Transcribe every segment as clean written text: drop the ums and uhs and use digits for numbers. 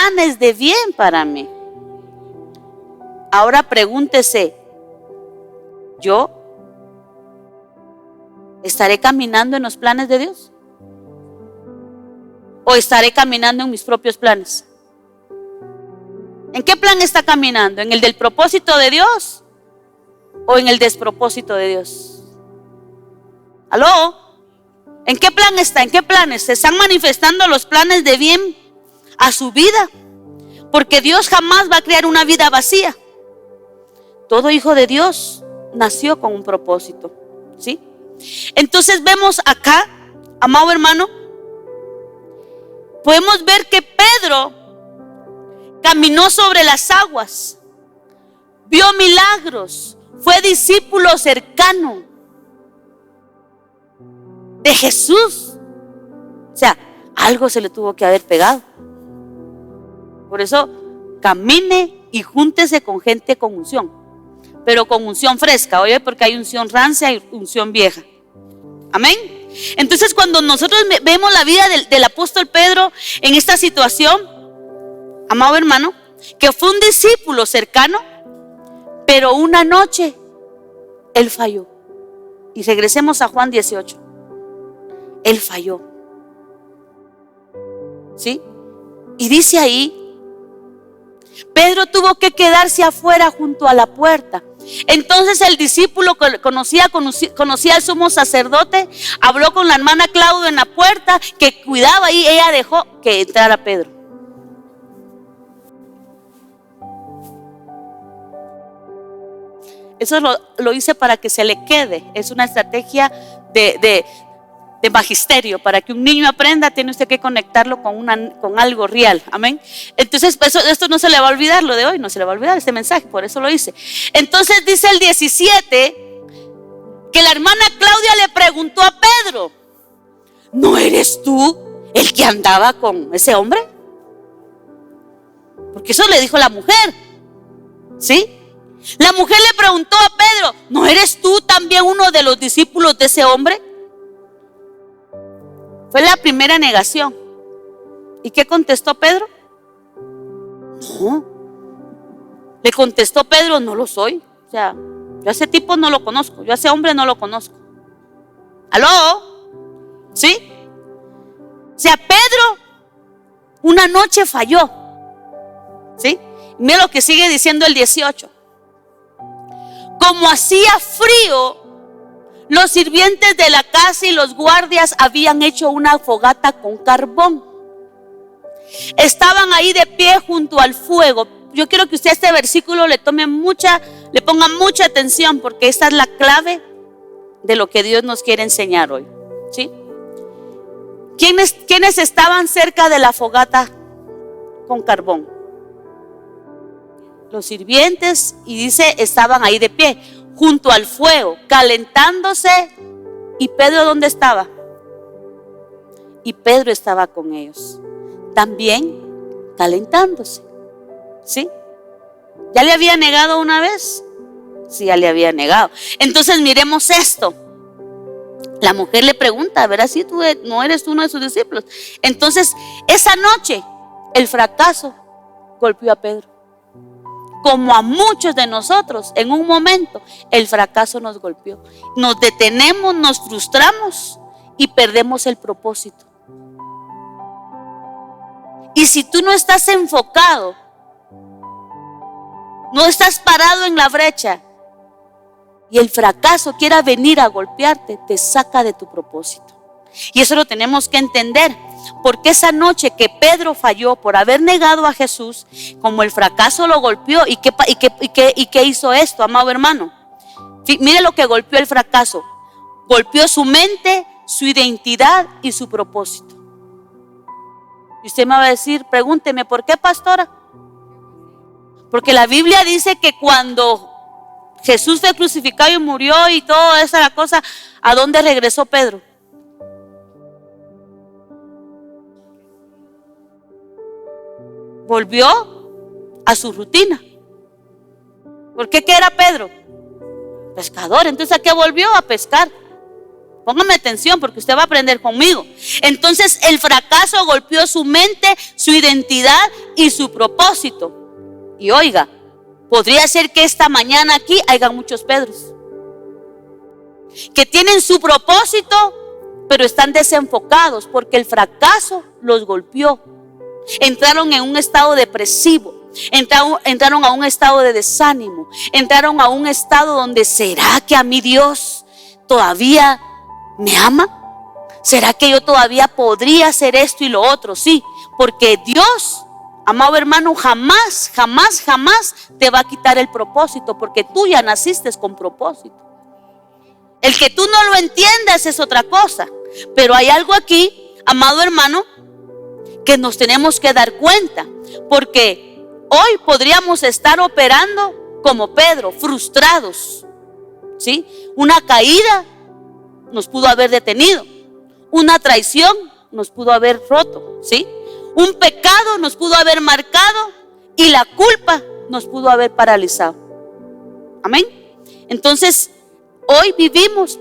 planes de bien para mí. Ahora pregúntese, ¿yo estaré caminando en los planes de Dios? ¿O estaré caminando en mis propios planes? ¿En qué plan está caminando? ¿En el del propósito de Dios o en el despropósito de Dios? ¿Aló? ¿En qué plan está? ¿En qué planes? ¿Se están manifestando los planes de bien a su vida? Porque Dios jamás va a crear una vida vacía. Todo hijo de Dios nació con un propósito, ¿sí? Entonces vemos acá, amado hermano, podemos ver que Pedro caminó sobre las aguas, vio milagros, fue discípulo cercano de Jesús. O sea, algo se le tuvo que haber pegado. Por eso, camine y júntese con gente con unción, pero con unción fresca, oye, porque hay unción rancia y unción vieja. Amén. Entonces, cuando nosotros vemos la vida del apóstol Pedro en esta situación, amado hermano, que fue un discípulo cercano, pero una noche él falló. Y regresemos a Juan 18. Él falló, ¿sí? Y dice ahí, Pedro tuvo que quedarse afuera junto a la puerta. Entonces el discípulo conocía al sumo sacerdote, habló con la hermana Claudia en la puerta que cuidaba y ella dejó que entrara Pedro. Eso lo hice para que se le quede. Es una estrategia de magisterio. Para que un niño aprenda, tiene usted que conectarlo con algo real. Amén. Entonces, esto no se le va a olvidar, lo de hoy no se le va a olvidar este mensaje, por eso lo hice. Entonces dice el 17 que la hermana Claudia le preguntó a Pedro: ¿no eres tú el que andaba con ese hombre? Porque eso le dijo la mujer, ¿sí? La mujer le preguntó a Pedro: ¿no eres tú también uno de los discípulos de ese hombre? Fue la primera negación. ¿Y qué contestó Pedro? No. Le contestó Pedro: no lo soy. O sea, yo a ese tipo no lo conozco, yo a ese hombre no lo conozco. ¿Aló? ¿Sí? O sea, Pedro una noche falló, ¿sí? Mira lo que sigue diciendo el 18. Como hacía frío, los sirvientes de la casa y los guardias habían hecho una fogata con carbón. Estaban ahí de pie junto al fuego. Yo quiero que usted a este versículo le ponga mucha atención, porque esta es la clave de lo que Dios nos quiere enseñar hoy, ¿sí? ¿Quiénes estaban cerca de la fogata con carbón? Los sirvientes, y dice, estaban ahí de pie junto al fuego, calentándose. ¿Y Pedro dónde estaba? Y Pedro estaba con ellos, también calentándose, ¿sí? ¿Ya le había negado una vez? Sí, ya le había negado. Entonces miremos esto. La mujer le pregunta: ¿verás si tú no eres uno de sus discípulos? Entonces, esa noche, el fracaso golpeó a Pedro. Como a muchos de nosotros, en un momento, el fracaso nos golpeó. Nos detenemos, nos frustramos y perdemos el propósito. Y si tú no estás enfocado, no estás parado en la brecha, y el fracaso quiera venir a golpearte, te saca de tu propósito. Y eso lo tenemos que entender, porque esa noche que Pedro falló por haber negado a Jesús, como el fracaso lo golpeó, ¿y qué hizo esto, amado hermano? Mire lo que golpeó el fracaso. Golpeó su mente, su identidad y su propósito. Y usted me va a decir: pregúnteme, ¿por qué, pastora? Porque la Biblia dice que cuando Jesús fue crucificado y murió y toda esa cosa, ¿a dónde regresó Pedro? Volvió a su rutina. ¿Por qué? ¿Qué era Pedro? Pescador. Entonces, ¿a qué volvió? A pescar. ¿Sí? Volvió a su rutina. ¿Por qué era Pedro? Pescador. Entonces, ¿a qué volvió? A su rutina. ¿Por qué era Pedro? Pescador. Entonces, ¿a qué volvió? A pescar. ¿Sí? Póngame atención porque usted va a aprender conmigo. Entonces el fracaso golpeó su mente, su identidad y su propósito. Y oiga, podría ser que esta mañana aquí hayan muchos Pedros que tienen su propósito, pero están desenfocados porque el fracaso los golpeó. Entraron en un estado depresivo, entraron a un estado de desánimo, entraron a un estado donde ¿será que a mí Dios todavía me ama? ¿Será que yo todavía podría hacer esto y lo otro? Sí, porque Dios, amado hermano, jamás te va a quitar el propósito, porque tú ya naciste con propósito. El que tú no lo entiendas es otra cosa, pero hay algo aquí, amado hermano, que nos tenemos que dar cuenta, porque hoy podríamos estar operando como Pedro, frustrados, ¿sí? Una caída nos pudo haber detenido, una traición nos pudo haber roto, ¿sí? Un pecado nos pudo haber marcado y la culpa nos pudo haber paralizado. Amén. Entonces, hoy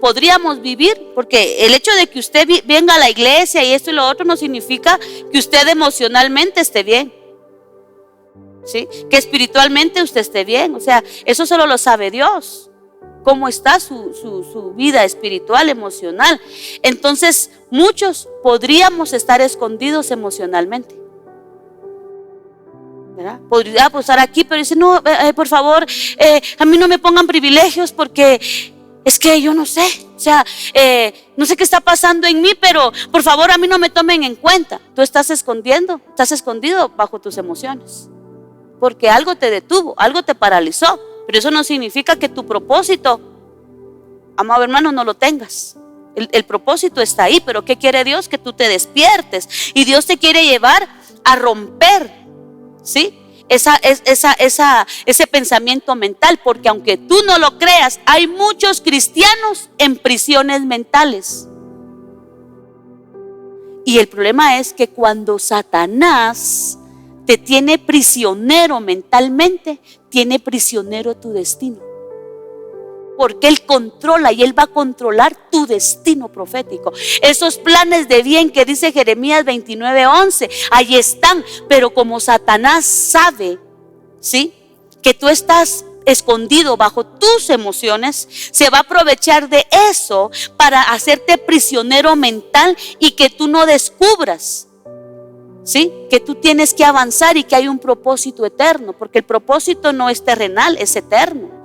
podríamos vivir, porque el hecho de que usted venga a la iglesia y esto y lo otro no significa que usted emocionalmente esté bien, ¿sí? Que espiritualmente usted esté bien. O sea, eso solo lo sabe Dios, cómo está su vida espiritual, emocional. Entonces, muchos podríamos estar escondidos emocionalmente, ¿verdad? Podría estar aquí, pero dice, no, por favor, a mí no me pongan privilegios porque es que yo no sé, o sea, no sé qué está pasando en mí, pero por favor a mí no me tomen en cuenta. Tú estás escondido bajo tus emociones, porque algo te detuvo, algo te paralizó, pero eso no significa que tu propósito, amado hermano, no lo tengas. El propósito está ahí, pero ¿qué quiere Dios? Que tú te despiertes, y Dios te quiere llevar a romper, ¿sí? Ese pensamiento mental, porque aunque tú no lo creas, hay muchos cristianos en prisiones mentales. Y el problema es que cuando Satanás te tiene prisionero mentalmente, tiene prisionero tu destino, porque Él controla y Él va a controlar tu destino profético. Esos planes de bien que dice Jeremías 29:11, ahí están, pero como Satanás sabe, ¿sí?, que tú estás escondido bajo tus emociones, se va a aprovechar de eso para hacerte prisionero mental y que tú no descubras, ¿sí?, que tú tienes que avanzar y que hay un propósito eterno, porque el propósito no es terrenal, es eterno.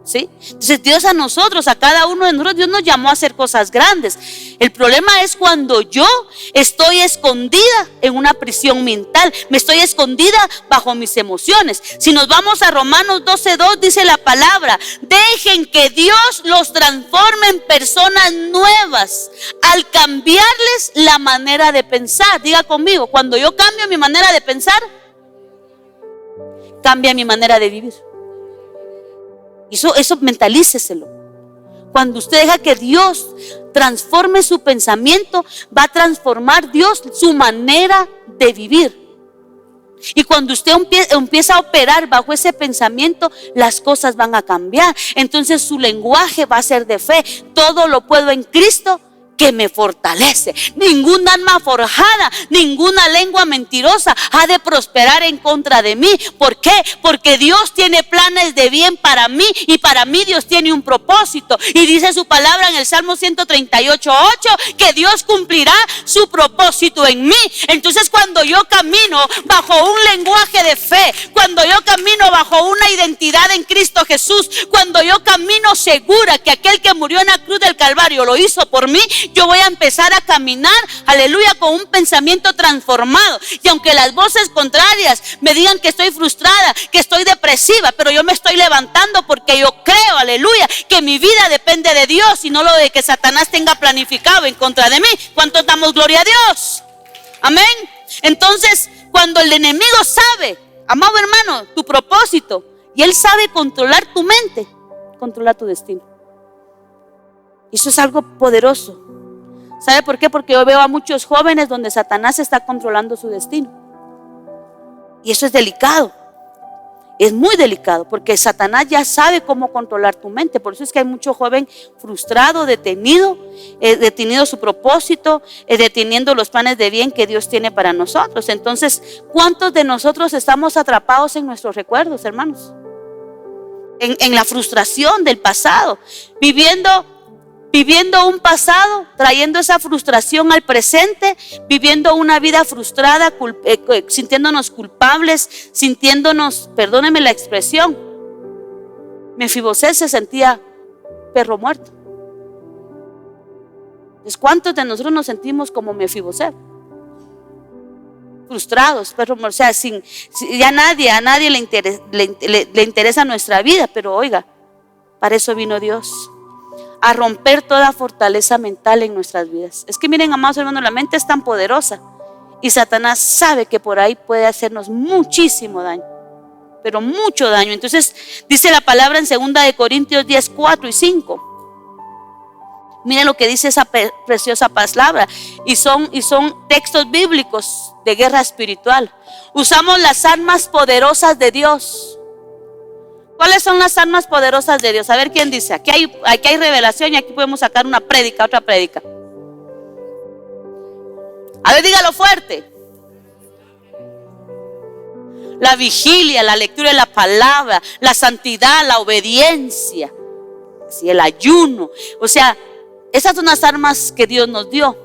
¿Sí? Entonces Dios a nosotros, a cada uno de nosotros, Dios nos llamó a hacer cosas grandes. El problema es cuando yo estoy escondida en una prisión mental, me estoy escondida bajo mis emociones. Si nos vamos a Romanos 12:2, dice la palabra: dejen que Dios los transforme en personas nuevas al cambiarles la manera de pensar. Diga conmigo, cuando yo cambio mi manera de pensar, cambia mi manera de vivir. Eso mentalíceselo. Cuando usted deja que Dios transforme su pensamiento, va a transformar Dios su manera de vivir. Y cuando usted empieza a operar bajo ese pensamiento, las cosas van a cambiar. Entonces su lenguaje va a ser de fe. Todo lo puedo en Cristo que me fortalece. Ninguna alma forjada, ninguna lengua mentirosa ha de prosperar en contra de mí. ¿Por qué? Porque Dios tiene planes de bien para mí, y para mí Dios tiene un propósito. Y dice su palabra en el Salmo 138:8 que Dios cumplirá su propósito en mí. Entonces, cuando yo camino bajo un lenguaje de fe, cuando yo camino bajo una identidad en Cristo Jesús, cuando yo camino segura que aquel que murió en la cruz del Calvario lo hizo por mí, yo voy a empezar a caminar, aleluya, con un pensamiento transformado. Y aunque las voces contrarias me digan que estoy frustrada, que estoy depresiva, pero yo me estoy levantando porque yo creo, aleluya, que mi vida depende de Dios y no lo de que Satanás tenga planificado en contra de mí. ¿Cuántos damos gloria a Dios? Amén. Entonces, cuando el enemigo sabe, amado hermano, tu propósito, y él sabe controlar tu mente, controla tu destino. Y eso es algo poderoso. ¿Sabe por qué? Porque yo veo a muchos jóvenes donde Satanás está controlando su destino. Y eso es delicado. Es muy delicado porque Satanás ya sabe cómo controlar tu mente. Por eso es que hay mucho joven frustrado, detenido su propósito, deteniendo los planes de bien que Dios tiene para nosotros. Entonces, ¿cuántos de nosotros estamos atrapados en nuestros recuerdos, hermanos? En la frustración del pasado, viviendo un pasado, trayendo esa frustración al presente, viviendo una vida frustrada, sintiéndonos culpables, sintiéndonos, perdónenme la expresión, Mefibosé se sentía perro muerto. Entonces, ¿cuántos de nosotros nos sentimos como Mefibosé? Frustrados, perro muerto, o sea, a nadie le interesa nuestra vida, pero oiga, para eso vino Dios. A romper toda fortaleza mental en nuestras vidas. Es que miren, amados hermanos, la mente es tan poderosa y Satanás sabe que por ahí puede hacernos muchísimo daño, pero mucho daño. Entonces dice la palabra en 2 Corintios 10, 4 y 5. Miren lo que dice esa preciosa palabra, y son textos bíblicos de guerra espiritual. Usamos las armas poderosas de Dios. ¿Cuáles son las armas poderosas de Dios? A ver quién dice. Aquí hay revelación y aquí podemos sacar una prédica, otra prédica. A ver, dígalo fuerte. La vigilia, la lectura de la palabra, la santidad, la obediencia, ¿sí? El ayuno. O sea, esas son las armas que Dios nos dio,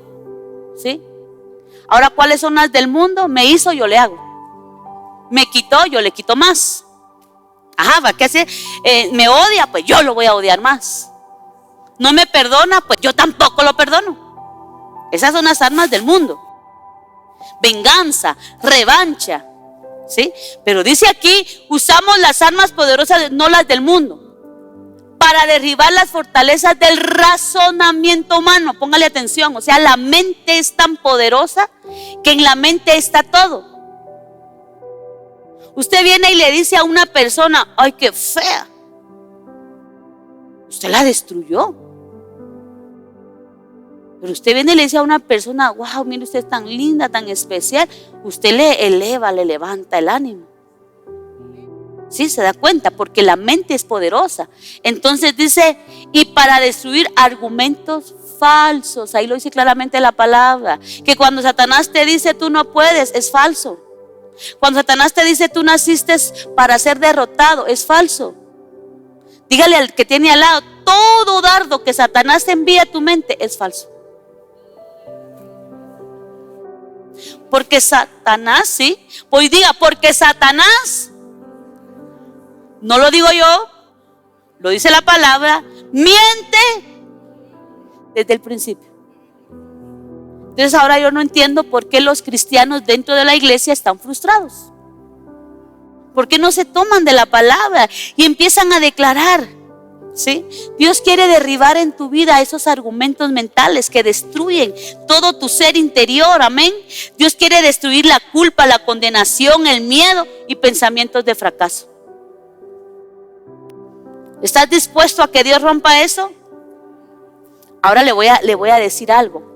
¿sí? Ahora, ¿cuáles son las del mundo? Me hizo, yo le hago. Me quitó, yo le quito más. Ajá, ¿qué hace? Me odia, pues yo lo voy a odiar más. No me perdona, pues yo tampoco lo perdono. Esas son las armas del mundo. Venganza, revancha, ¿sí? Pero dice aquí, usamos las armas poderosas, no las del mundo, para derribar las fortalezas del razonamiento humano. Póngale atención, o sea, la mente es tan poderosa que en la mente está todo. Usted viene y le dice a una persona, ay, qué fea. Usted la destruyó. Pero usted viene y le dice a una persona, wow, mire, usted es tan linda, tan especial. Usted le eleva, le levanta el ánimo. Sí, se da cuenta, porque la mente es poderosa. Entonces dice, y para destruir argumentos falsos. Ahí lo dice claramente la palabra. Que cuando Satanás te dice, tú no puedes, es falso. Cuando Satanás te dice tú naciste para ser derrotado, es falso. Dígale al que tiene al lado, todo dardo que Satanás te envía a tu mente es falso. Porque Satanás, sí, pues diga, porque Satanás, no lo digo yo, lo dice la palabra, miente desde el principio. Entonces ahora yo no entiendo por qué los cristianos dentro de la iglesia están frustrados. ¿Por qué no se toman de la palabra y empiezan a declarar? ¿Sí? Dios quiere derribar en tu vida esos argumentos mentales que destruyen todo tu ser interior, amén. Dios quiere destruir la culpa, la condenación, el miedo y pensamientos de fracaso. ¿Estás dispuesto a que Dios rompa eso? Ahora le voy a decir algo.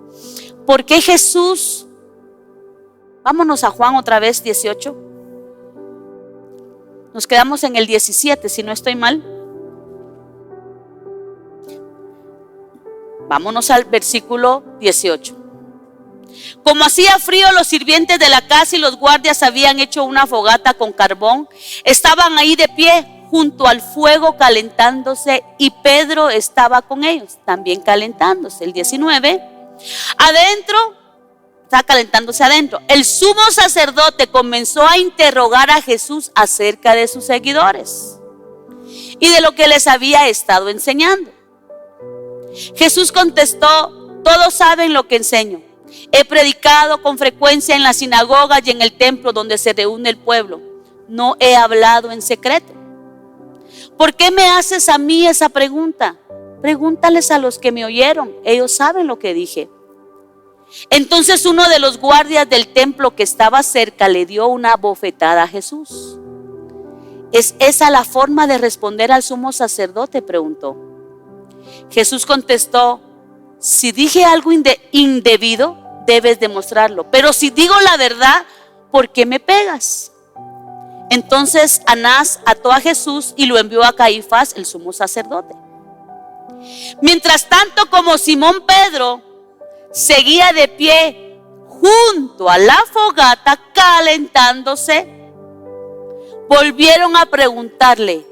¿Por qué Jesús? Vámonos a Juan otra vez, 18. Nos quedamos en el 17, si no estoy mal. Vámonos al versículo 18. Como hacía frío, los sirvientes de la casa y los guardias habían hecho una fogata con carbón. Estaban ahí de pie junto al fuego calentándose, y Pedro estaba con ellos, también calentándose. El 19. Adentro, está calentándose adentro. El sumo sacerdote comenzó a interrogar a Jesús acerca de sus seguidores y de lo que les había estado enseñando. Jesús contestó, todos saben lo que enseño. He predicado con frecuencia en las sinagogas y en el templo donde se reúne el pueblo. No he hablado en secreto. ¿Por qué me haces a mí esa pregunta? Pregúntales a los que me oyeron, ellos saben lo que dije. Entonces uno de los guardias del templo que estaba cerca le dio una bofetada a Jesús. ¿Es esa la forma de responder al sumo sacerdote?, preguntó. Jesús contestó, si dije algo indebido, debes demostrarlo. Pero si digo la verdad, ¿por qué me pegas? Entonces Anás ató a Jesús y lo envió a Caifás, el sumo sacerdote. Mientras tanto, como Simón Pedro seguía de pie junto a la fogata calentándose, volvieron a preguntarle: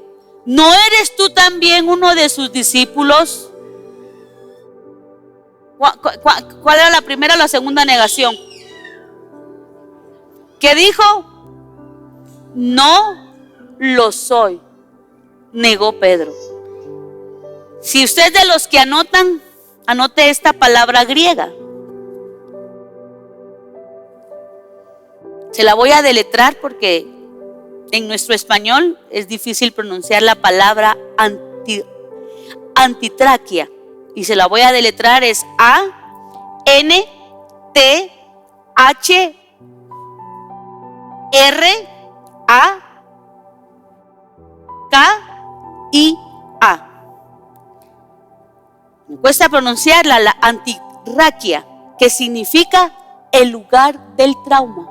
¿no eres tú también uno de sus discípulos? ¿Cuál era la primera o la segunda negación? ¿Qué dijo? No lo soy, negó Pedro. Si usted es de los que anotan, anote esta palabra griega. Se la voy a deletrar porque en nuestro español es difícil pronunciar la palabra antitraquia. Y se la voy a deletrar, es A-N-T-H-R-A-K-I-A. Me cuesta pronunciarla, la antitraquia, que significa el lugar del trauma.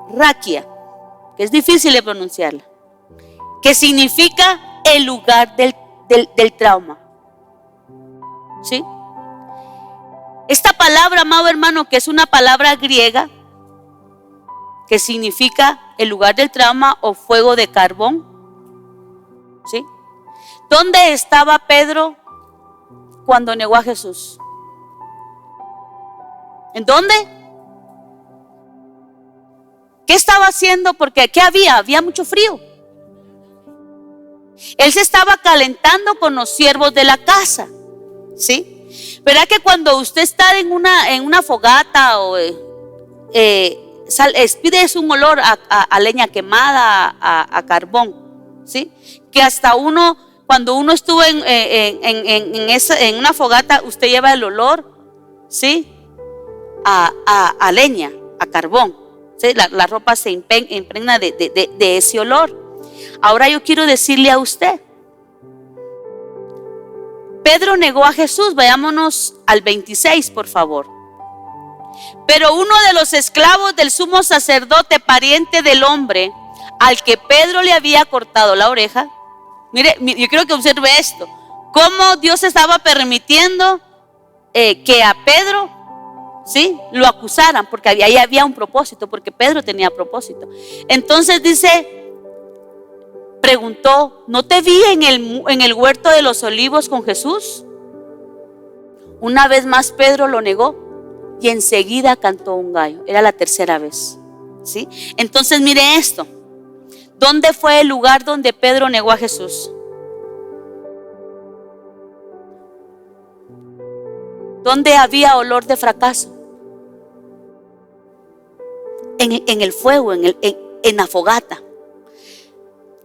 Anraquia, que es difícil de pronunciarla, que significa el lugar del trauma. ¿Sí? Esta palabra, amado hermano, que es una palabra griega, que significa el lugar del trauma o fuego de carbón. ¿Sí? ¿Dónde estaba Pedro cuando negó a Jesús? ¿En dónde? ¿Qué estaba haciendo? Porque ¿qué había? Había mucho frío. Él se estaba calentando con los siervos de la casa. ¿Sí? ¿Verdad que cuando usted está en una fogata o despide un olor a leña quemada, a carbón? ¿Sí? Que hasta cuando uno estuvo en una fogata, usted lleva el olor, ¿sí? A leña, a carbón. ¿Sí? La ropa se impregna de ese olor. Ahora yo quiero decirle a usted, Pedro negó a Jesús. Vayámonos al 26, por favor. Pero uno de los esclavos del sumo sacerdote, pariente del hombre al que Pedro le había cortado la oreja. Mire, yo quiero que observe esto, cómo Dios estaba permitiendo que a Pedro, ¿sí?, lo acusaran, porque ahí había un propósito, porque Pedro tenía propósito. Entonces dice, preguntó: ¿no te vi en el huerto de los olivos con Jesús? Una vez más Pedro lo negó y enseguida cantó un gallo. Era la tercera vez, ¿sí? Entonces mire esto. ¿Dónde fue el lugar donde Pedro negó a Jesús? ¿Dónde había olor de fracaso? En el fuego, en la fogata.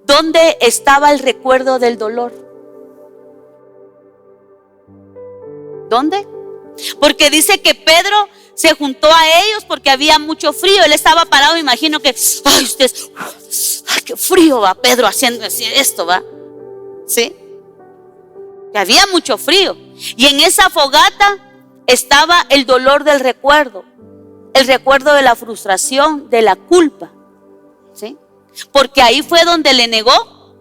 ¿Dónde estaba el recuerdo del dolor? ¿Dónde? Porque dice que Pedro se juntó a ellos porque había mucho frío. Él estaba parado, me imagino que, ay, ustedes, ay, qué frío va Pedro haciendo esto, va. ¿Sí? Que había mucho frío. Y en esa fogata estaba el dolor del recuerdo, el recuerdo de la frustración, de la culpa. ¿Sí? Porque ahí fue donde le negó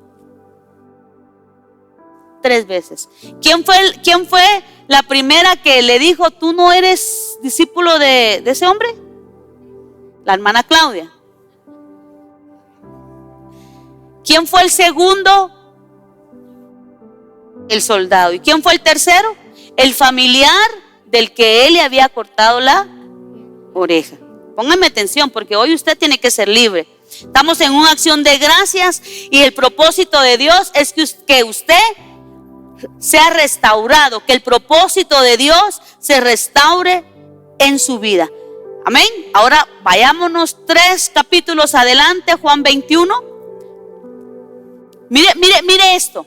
3 veces. ¿Quién fue la primera que le dijo: tú no eres discípulo de ese hombre? La hermana Claudia. ¿Quién fue el segundo? El soldado. ¿Y quién fue el tercero? El familiar del que él le había cortado la oreja. Póngame atención, porque hoy usted tiene que ser libre. Estamos en una acción de gracias y el propósito de Dios es que usted sea restaurado, que el propósito de Dios se restaure en su vida. Amén. Ahora vayámonos 3 capítulos adelante, Juan 21. Mire esto.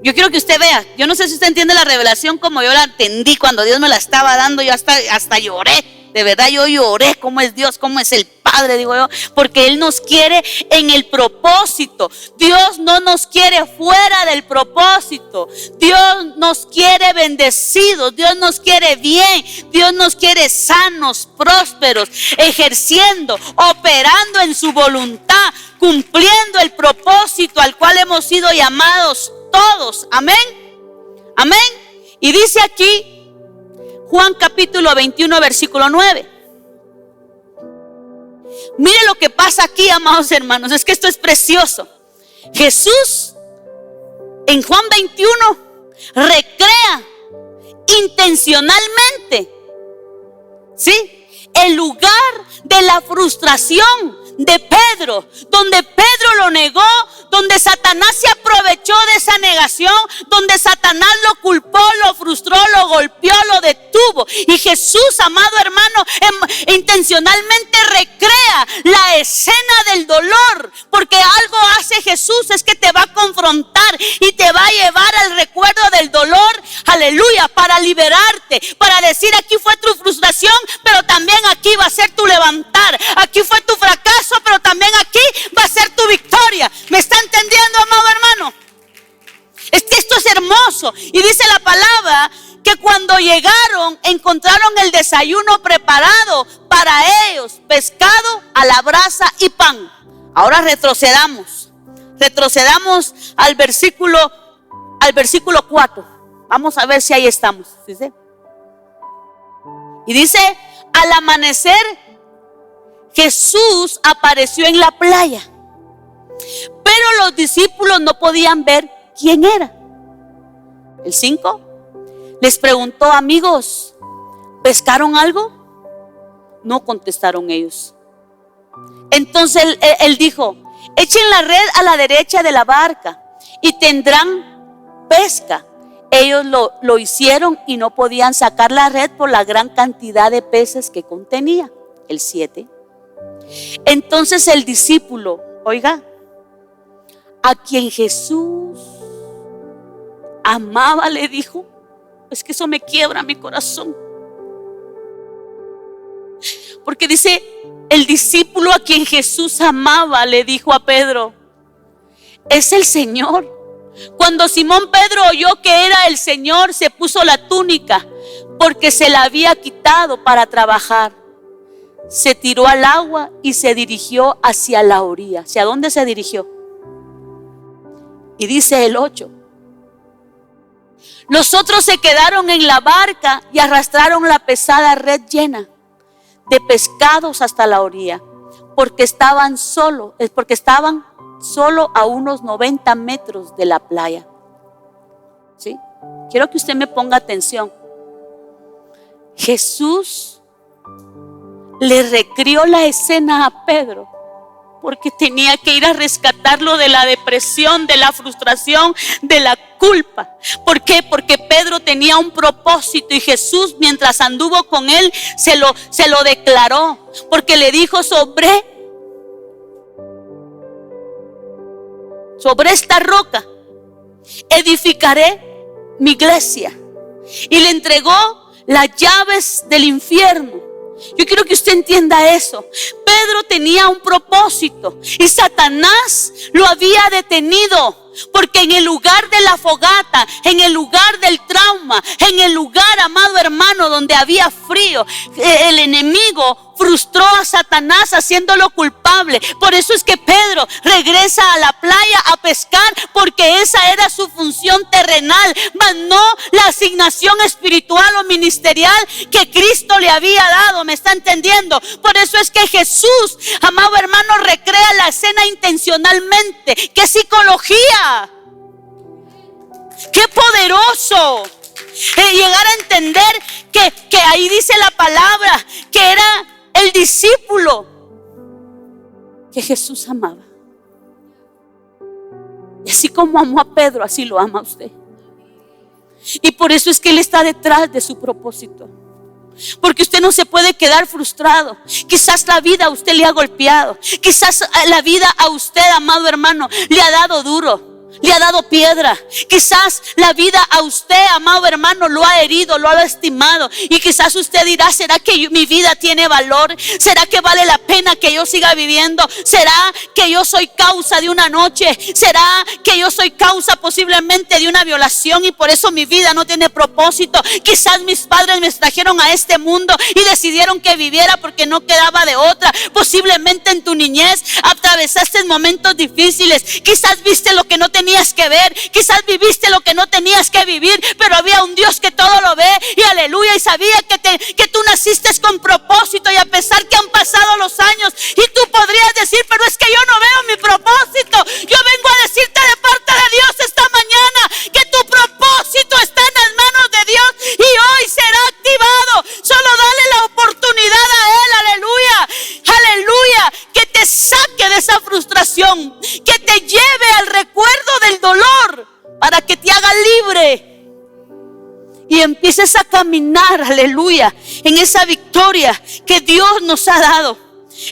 Yo quiero que usted vea. Yo no sé si usted entiende la revelación como yo la entendí cuando Dios me la estaba dando. Yo hasta lloré. De verdad yo lloré. Cómo es Dios, cómo es el Padre. padre, digo yo, porque Él nos quiere en el propósito. Dios no nos quiere fuera del propósito. Dios nos quiere bendecidos, Dios nos quiere bien, Dios nos quiere sanos, prósperos, ejerciendo, operando en su voluntad, cumpliendo el propósito al cual hemos sido llamados todos. Amén. Amén. Y dice aquí Juan capítulo 21 versículo 9. Mire lo que pasa aquí, amados hermanos. Es que esto es precioso. Jesús en Juan 21 recrea intencionalmente, ¿sí?, el lugar de la frustración de Pedro, donde Pedro lo negó, donde Satanás se aprovechó de esa negación, donde Satanás lo culpó, lo frustró, lo golpeó, lo detuvo. Y Jesús, amado hermano, intencionalmente recrea la escena del dolor, porque algo hace Jesús, es que te va a confrontar y te va a llevar al recuerdo del dolor, aleluya, para liberarte, para decir: aquí fue tu frustración, pero también aquí va a ser tu levantar, aquí fue tu fracaso, pero también aquí va a ser tu victoria. ¿Me está entendiendo, amado hermano? Es que esto es hermoso. Y dice la palabra que cuando llegaron, encontraron el desayuno preparado para ellos: pescado a la brasa y pan. Ahora retrocedamos al versículo 4. Vamos a ver si ahí estamos. ¿Sí? Y dice: al amanecer Jesús apareció en la playa, pero los discípulos no podían ver quién era. El 5 les preguntó: amigos, ¿pescaron algo? No contestaron ellos. Entonces él dijo: echen la red a la derecha de la barca y tendrán pesca. Ellos lo hicieron y no podían sacar la red por la gran cantidad de peces que contenía. El 7. Entonces el discípulo, oiga, a quien Jesús amaba, le dijo: es que eso me quiebra mi corazón, porque dice: el discípulo a quien Jesús amaba le dijo a Pedro: es el Señor. Cuando Simón Pedro oyó que era el Señor, se puso la túnica, porque se la había quitado para trabajar. Se tiró al agua y se dirigió hacia la orilla. ¿Hacia dónde se dirigió? Y dice el 8: los otros se quedaron en la barca y arrastraron la pesada red llena de pescados hasta la orilla, porque estaban solo a unos 90 metros de la playa. ¿Sí? Quiero que usted me ponga atención. Jesús le recrió la escena a Pedro, porque tenía que ir a rescatarlo de la depresión, de la frustración, de la culpa. ¿Por qué? Porque Pedro tenía un propósito y Jesús, mientras anduvo con él, se lo declaró, porque le dijo: sobre esta roca edificaré mi iglesia. Y le entregó las llaves del infierno. Yo quiero que usted entienda eso. Pedro tenía un propósito y Satanás lo había detenido, porque en el lugar de la fogata, en el lugar del trauma, en el lugar, amado hermano, donde había frío, el enemigo frustró a Satanás haciéndolo culpable. Por eso es que Pedro regresa a la playa a pescar, porque esa era su función terrenal, mas no la asignación espiritual o ministerial que Cristo le había dado. ¿Me está entendiendo? Por eso es que Jesús, amado hermano, recrea la escena intencionalmente. ¡Qué psicología! ¡Qué poderoso! Llegar a entender que ahí dice la palabra que era el discípulo que Jesús amaba. Y así como amó a Pedro, así lo ama a usted. Y por eso es que Él está detrás de su propósito. Porque usted no se puede quedar frustrado. Quizás la vida a usted le ha golpeado. Quizás la vida a usted, amado hermano, le ha dado duro. le ha dado piedra. Quizás la vida a usted, amado hermano, lo ha herido, lo ha lastimado. Y quizás usted dirá, ¿será que mi vida tiene valor? ¿Será que vale la pena que yo siga viviendo? ¿Será que yo soy causa de una noche? ¿Será que yo soy causa posiblemente de una violación y por eso mi vida no tiene propósito? Quizás mis padres me trajeron a este mundo y decidieron que viviera porque no quedaba de otra. Posiblemente en tu niñez atravesaste momentos difíciles. Quizás viste lo que no tenías que ver, quizás viviste lo que no tenías que vivir, pero había un Dios que todo lo ve, y aleluya, y sabía que tú naciste con propósito, y a pesar que han pasado los años y tú podrías decir, pero es que yo no veo mi propósito, yo vengo a decirte de parte de Dios esta mañana que tu propósito está en las manos de Dios y hoy será activado. Solo dale la oportunidad a Él, aleluya, aleluya, que te saque de esa frustración, que te lleve al recuerdo del dolor para que te haga libre y empieces a caminar, aleluya, en esa victoria que Dios nos ha dado.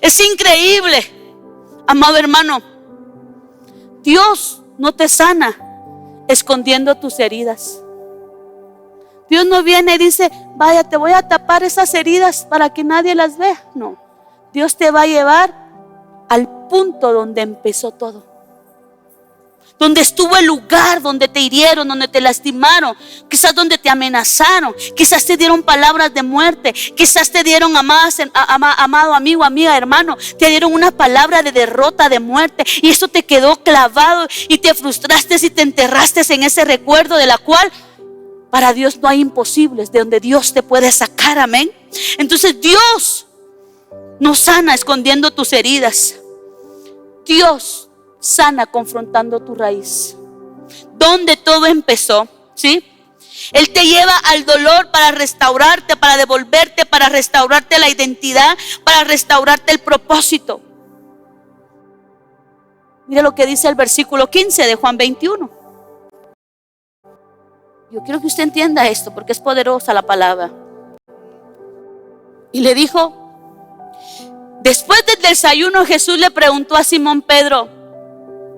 Es increíble, amado hermano. Dios no te sana escondiendo tus heridas. Dios no viene y dice, vaya, te voy a tapar esas heridas para que nadie las vea. No, Dios te va a llevar al punto donde empezó todo, donde estuvo el lugar donde te hirieron, donde te lastimaron, quizás donde te amenazaron, quizás te dieron palabras de muerte, quizás te dieron, amado amigo, amiga, hermano, te dieron una palabra de derrota, de muerte, y eso te quedó clavado y te frustraste y te enterraste en ese recuerdo de la cual para Dios no hay imposibles, de donde Dios te puede sacar, amén. Entonces Dios no sana escondiendo tus heridas. Dios sana confrontando tu raíz. Donde todo empezó, ¿sí? Él te lleva al dolor para restaurarte, para devolverte, para restaurarte la identidad, para restaurarte el propósito. Mira lo que dice el versículo 15 de Juan 21. Yo quiero que usted entienda esto porque es poderosa la palabra. Y le dijo, después del desayuno, Jesús le preguntó a Simón Pedro,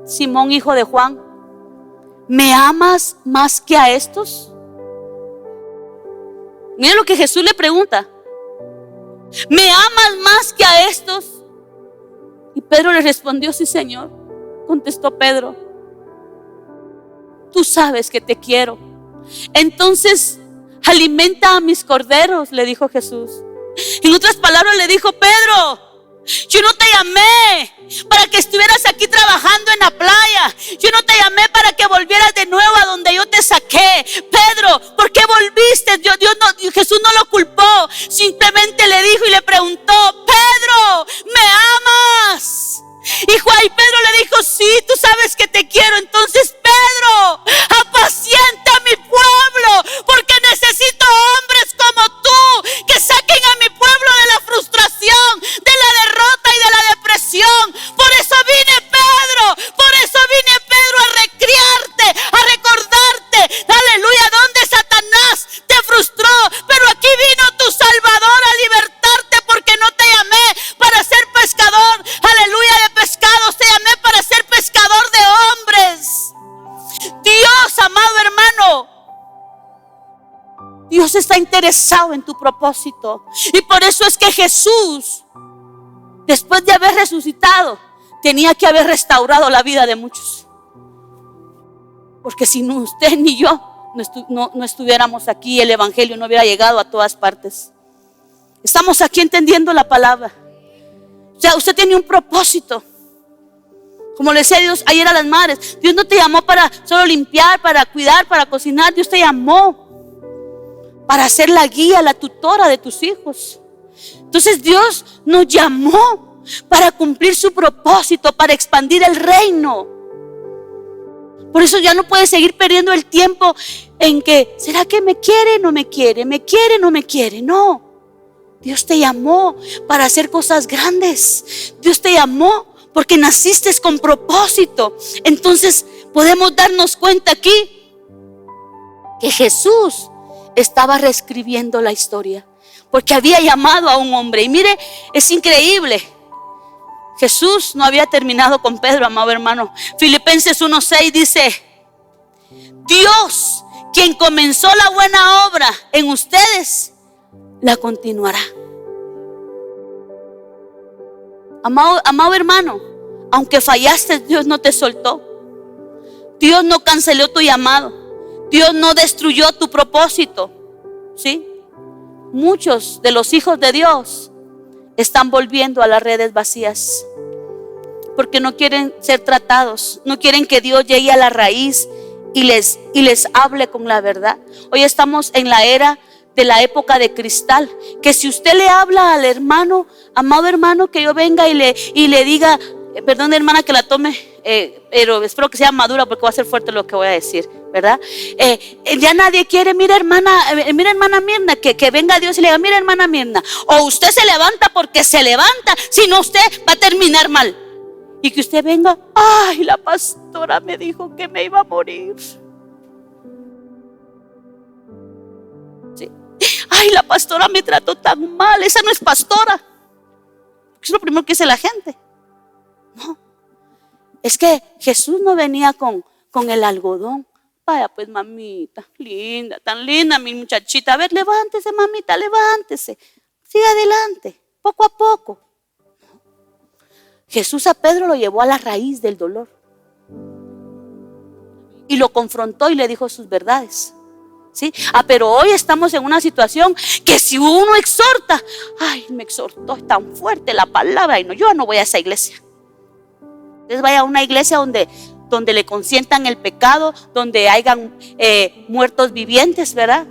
Simón, hijo de Juan, ¿me amas más que a estos? Mira lo que Jesús le pregunta. ¿Me amas más que a estos? Y Pedro le respondió, sí, Señor. Contestó Pedro, tú sabes que te quiero. Entonces, alimenta a mis corderos, le dijo Jesús. En otras palabras le dijo, Pedro, yo no te llamé para que estuvieras aquí trabajando en la playa. Yo no te llamé para que volvieras de nuevo a donde yo te saqué. Pedro, ¿por qué volviste? Jesús no lo culpó. Simplemente le dijo y le preguntó, Pedro, ¿me amas? Y Pedro le dijo, sí, tú sabes que te quiero. Entonces, Pedro, apacienta a mi pueblo, porque necesito hombres como tú que saquen a mi pueblo de la frustración, de la derrota y de la depresión. Por eso vine, Pedro, a recrearte, a recordarte, aleluya, donde Satanás te frustró, pero aquí vino tu Salvador a libertarte, porque no te llamé para ser pescador, aleluya, de pescados, te llamé para ser pescador de hombres. Dios, amado hermano, Dios está interesado en tu propósito, y por eso es que Jesús, después de haber resucitado, tenía que haber restaurado la vida de muchos, porque si no, usted ni yo no estuviéramos aquí, el evangelio no hubiera llegado a todas partes. Estamos aquí entendiendo la palabra. O sea, usted tiene un propósito. Como le decía Dios ayer a las madres, Dios no te llamó para solo limpiar, para cuidar, para cocinar. Dios te llamó para ser la guía, la tutora de tus hijos. Entonces Dios nos llamó para cumplir su propósito, para expandir el reino. Por eso ya no puedes seguir perdiendo el tiempo en que, ¿será que me quiere? No me quiere, me quiere, no me quiere. No, Dios te llamó para hacer cosas grandes. Dios te llamó porque naciste con propósito. Entonces podemos darnos cuenta aquí que Jesús estaba reescribiendo la historia, porque había llamado a un hombre. Y mire, es increíble. Jesús no había terminado con Pedro, amado hermano. Filipenses 1:6 dice: Dios, quien comenzó la buena obra en ustedes, la continuará. Amado hermano, aunque fallaste, Dios no te soltó. Dios no canceló tu llamado. Dios no destruyó tu propósito. ¿Sí? Muchos de los hijos de Dios están volviendo a las redes vacías porque no quieren ser tratados, no quieren que Dios llegue a la raíz y les hable con la verdad. Hoy estamos en la era de la época de cristal, que si usted le habla al hermano, amado hermano, que yo venga y le diga, perdón hermana que la tome, pero espero que sea madura porque va a ser fuerte lo que voy a decir, ¿verdad? Ya nadie quiere, mira hermana Mirna, que venga Dios y le diga, mira hermana Mirna, o usted se levanta porque se levanta, si no usted va a terminar mal. Y que usted venga, ay, la pastora me dijo que me iba a morir. ¿Sí? Ay, la pastora me trató tan mal, esa no es pastora. Es lo primero que dice la gente. No, es que Jesús no venía con el algodón. Vaya pues mamita, linda, tan linda mi muchachita. A ver, levántese mamita, levántese. Siga adelante, poco a poco. Jesús a Pedro lo llevó a la raíz del dolor y lo confrontó y le dijo sus verdades. ¿Sí? Pero hoy estamos en una situación que si uno exhorta, ay, me exhortó, es tan fuerte la palabra, y no, yo no voy a esa iglesia. Entonces vaya a una iglesia donde le consientan el pecado, donde hayan muertos vivientes, ¿verdad?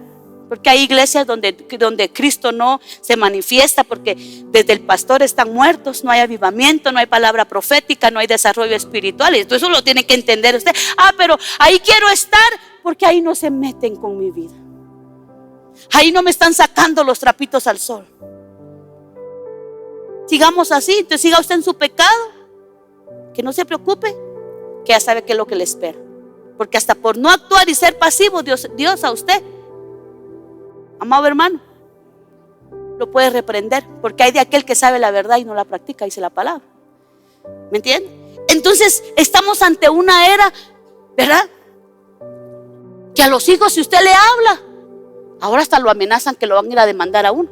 Porque hay iglesias donde Cristo no se manifiesta, porque desde el pastor están muertos, no hay avivamiento, no hay palabra profética, no hay desarrollo espiritual. Y eso lo tiene que entender usted. Pero ahí quiero estar porque ahí no se meten con mi vida. Ahí no me están sacando los trapitos al sol. Sigamos así, entonces siga usted en su pecado, que no se preocupe, que ya sabe qué es lo que le espera. Porque hasta por no actuar y ser pasivo, Dios a usted, amado hermano, lo puede reprender, porque hay de aquel que sabe la verdad y no la practica, dice la palabra. ¿Me entiende? Entonces estamos ante una era, ¿verdad? Que a los hijos, si usted le habla, ahora hasta lo amenazan que lo van a ir a demandar a uno.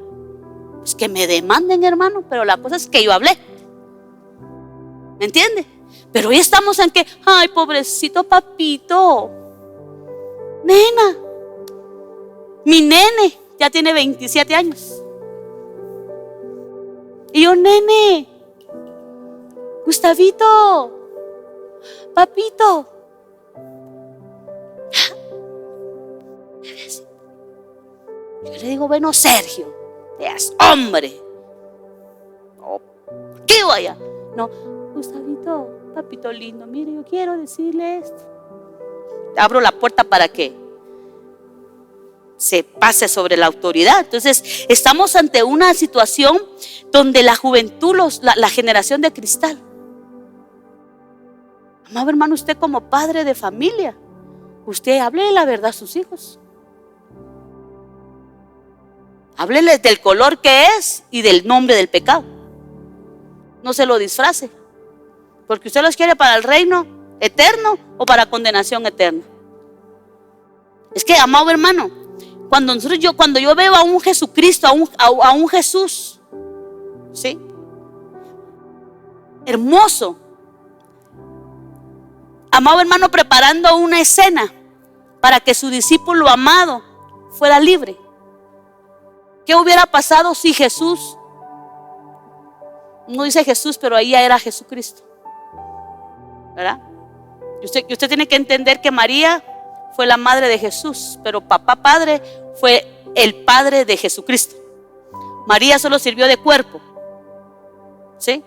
Pues que me demanden, hermano, pero la cosa es que yo hablé. ¿Me entiende? Pero hoy estamos en que, ay, pobrecito papito, nena, mi nene ya tiene 27 años. Y yo, nene, Gustavito, papito. Yo le digo, bueno, Sergio, seas hombre. Oh, ¿qué vaya? No, Gustavito, papito lindo, mire, yo quiero decirle esto. Abro la puerta para que se pase sobre la autoridad. Entonces estamos ante una situación donde la juventud, la generación de cristal. Amado hermano, usted como padre de familia, usted hable la verdad a sus hijos. Hábleles del color que es y del nombre del pecado. No se lo disfrace, porque usted los quiere para el reino eterno o para condenación eterna. Es que, amado hermano, cuando yo veo a un Jesucristo, a un Jesús, ¿sí? Hermoso, amado hermano, preparando una escena para que su discípulo amado fuera libre. ¿Qué hubiera pasado si Jesús, no dice Jesús, pero ahí ya era Jesucristo, ¿verdad? Y usted tiene que entender que María fue la madre de Jesús, pero papá padre fue el padre de Jesucristo. María solo sirvió de cuerpo. ¿Sí?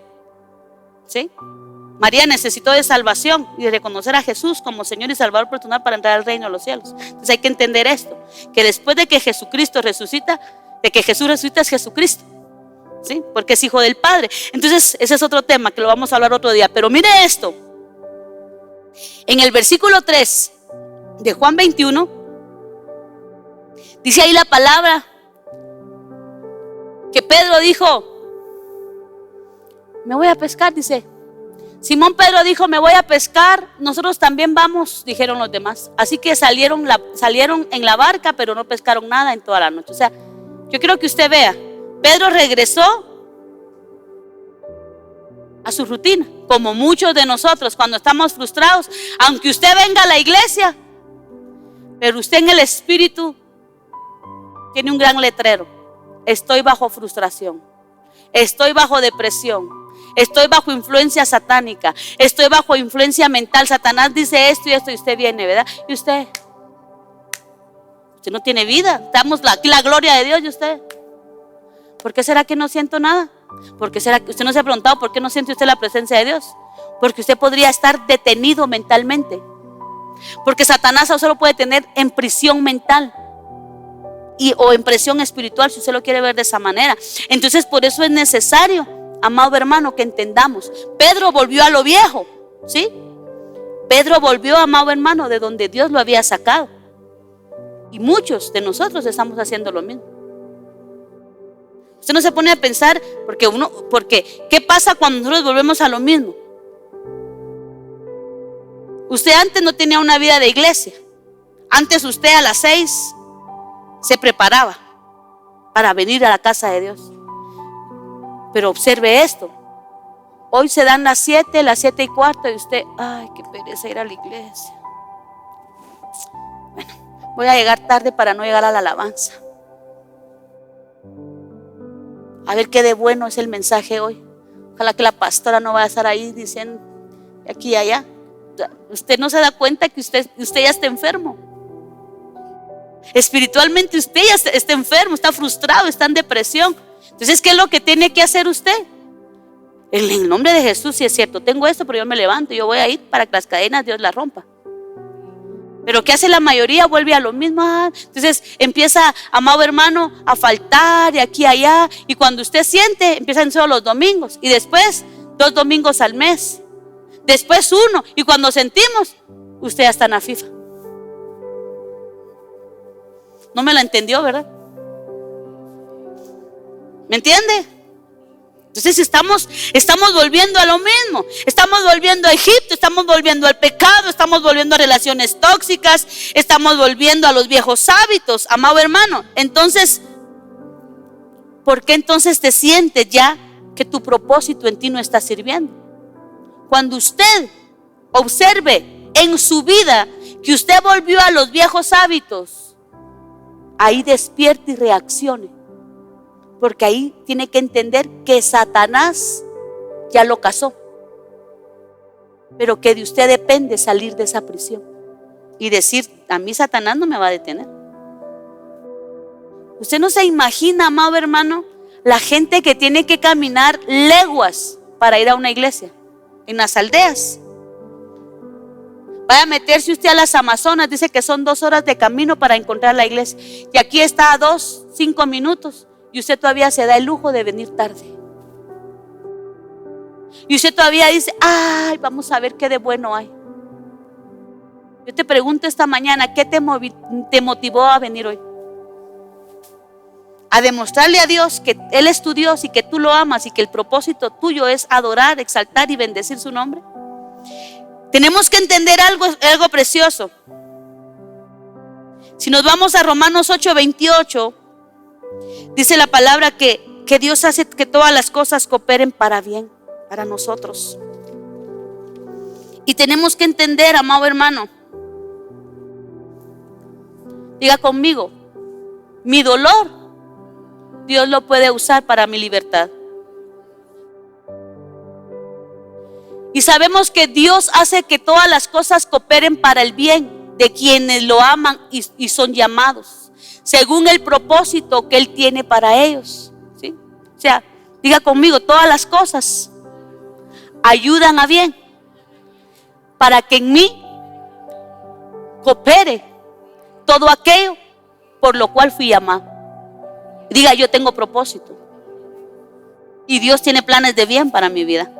¿Sí? María necesitó de salvación y de reconocer a Jesús como Señor y Salvador personal para entrar al reino de los cielos. Entonces hay que entender esto, que después de que Jesucristo resucita, de que Jesús resucita, es Jesucristo, ¿sí? Porque es hijo del Padre. Entonces ese es otro tema que lo vamos a hablar otro día. Pero mire esto, en el versículo 3 de Juan 21, dice ahí la palabra que Pedro dijo: me voy a pescar, dice. Simón Pedro dijo, me voy a pescar, nosotros también vamos, dijeron los demás. Así que salieron en la barca, pero no pescaron nada en toda la noche. O sea, yo quiero que usted vea, Pedro regresó a su rutina, como muchos de nosotros cuando estamos frustrados. Aunque usted venga a la iglesia, pero usted en el espíritu tiene un gran letrero: estoy bajo frustración, estoy bajo depresión, estoy bajo influencia satánica, estoy bajo influencia mental. Satanás dice esto y esto, y usted viene, ¿verdad? Y usted no tiene vida. Estamos aquí la gloria de Dios, y usted, ¿por qué será que no siento nada? ¿Por qué será que usted no se ha preguntado por qué no siente usted la presencia de Dios? Porque usted podría estar detenido mentalmente. Porque Satanás solo puede tener en prisión mental o en prisión espiritual, si usted lo quiere ver de esa manera. Entonces, por eso es necesario, amado hermano, que entendamos. Pedro volvió a lo viejo, ¿sí? Pedro volvió, amado hermano, de donde Dios lo había sacado. Y muchos de nosotros estamos haciendo lo mismo. Usted no se pone a pensar, porque ¿qué pasa cuando nosotros volvemos a lo mismo? Usted antes no tenía una vida de iglesia. Antes usted a las 6 se preparaba para venir a la casa de Dios. Pero observe esto. Hoy se dan las 7:15 y usted, ay, qué pereza ir a la iglesia. Bueno, voy a llegar tarde para no llegar a la alabanza. A ver qué de bueno es el mensaje hoy. Ojalá que la pastora no vaya a estar ahí diciendo de aquí y allá. Usted no se da cuenta que usted ya está enfermo. Espiritualmente usted ya está enfermo, está frustrado, está en depresión. Entonces, ¿qué es lo que tiene que hacer usted? En el nombre de Jesús, si es cierto, tengo esto, pero yo me levanto, yo voy a ir para que las cadenas Dios las rompa. Pero ¿qué hace la mayoría? Vuelve a lo mismo. Entonces empieza, amado hermano, a faltar de aquí a allá. Y cuando usted siente, empiezan solo los domingos. Y después 2 domingos al mes. Después 1. Y cuando sentimos, usted ya está en la FIFA. No me la entendió, ¿verdad? ¿Me entiende? Entonces estamos volviendo a lo mismo. Estamos volviendo a Egipto, estamos volviendo al pecado, estamos volviendo a relaciones tóxicas, estamos volviendo a los viejos hábitos, amado hermano. Entonces, ¿por qué entonces te sientes ya que tu propósito en ti no está sirviendo? Cuando usted observe en su vida que usted volvió a los viejos hábitos, ahí despierte y reaccione. Porque ahí tiene que entender que Satanás ya lo casó, pero que de usted depende salir de esa prisión y decir, a mí Satanás no me va a detener. Usted no se imagina, amado hermano, la gente que tiene que caminar leguas para ir a una iglesia en las aldeas. Vaya a meterse usted a las Amazonas, dice que son 2 horas de camino para encontrar la iglesia, y aquí está a 5 minutos. Y usted todavía se da el lujo de venir tarde. Y usted todavía dice, ay, vamos a ver qué de bueno hay. Yo te pregunto esta mañana, ¿qué te motivó a venir hoy? A demostrarle a Dios que Él es tu Dios y que tú lo amas y que el propósito tuyo es adorar, exaltar y bendecir su nombre. Tenemos que entender algo precioso. Si nos vamos a Romanos 8:28, dice la palabra que Dios hace que todas las cosas cooperen para bien, para nosotros. Y tenemos que entender, amado hermano, diga conmigo, mi dolor, Dios lo puede usar para mi libertad. Y sabemos que Dios hace que todas las cosas cooperen para el bien de quienes lo aman y son llamados según el propósito que Él tiene para ellos, ¿sí? O sea, diga conmigo, todas las cosas ayudan a bien para que en mí coopere todo aquello por lo cual fui llamado. Diga, yo tengo propósito y Dios tiene planes de bien para mi vida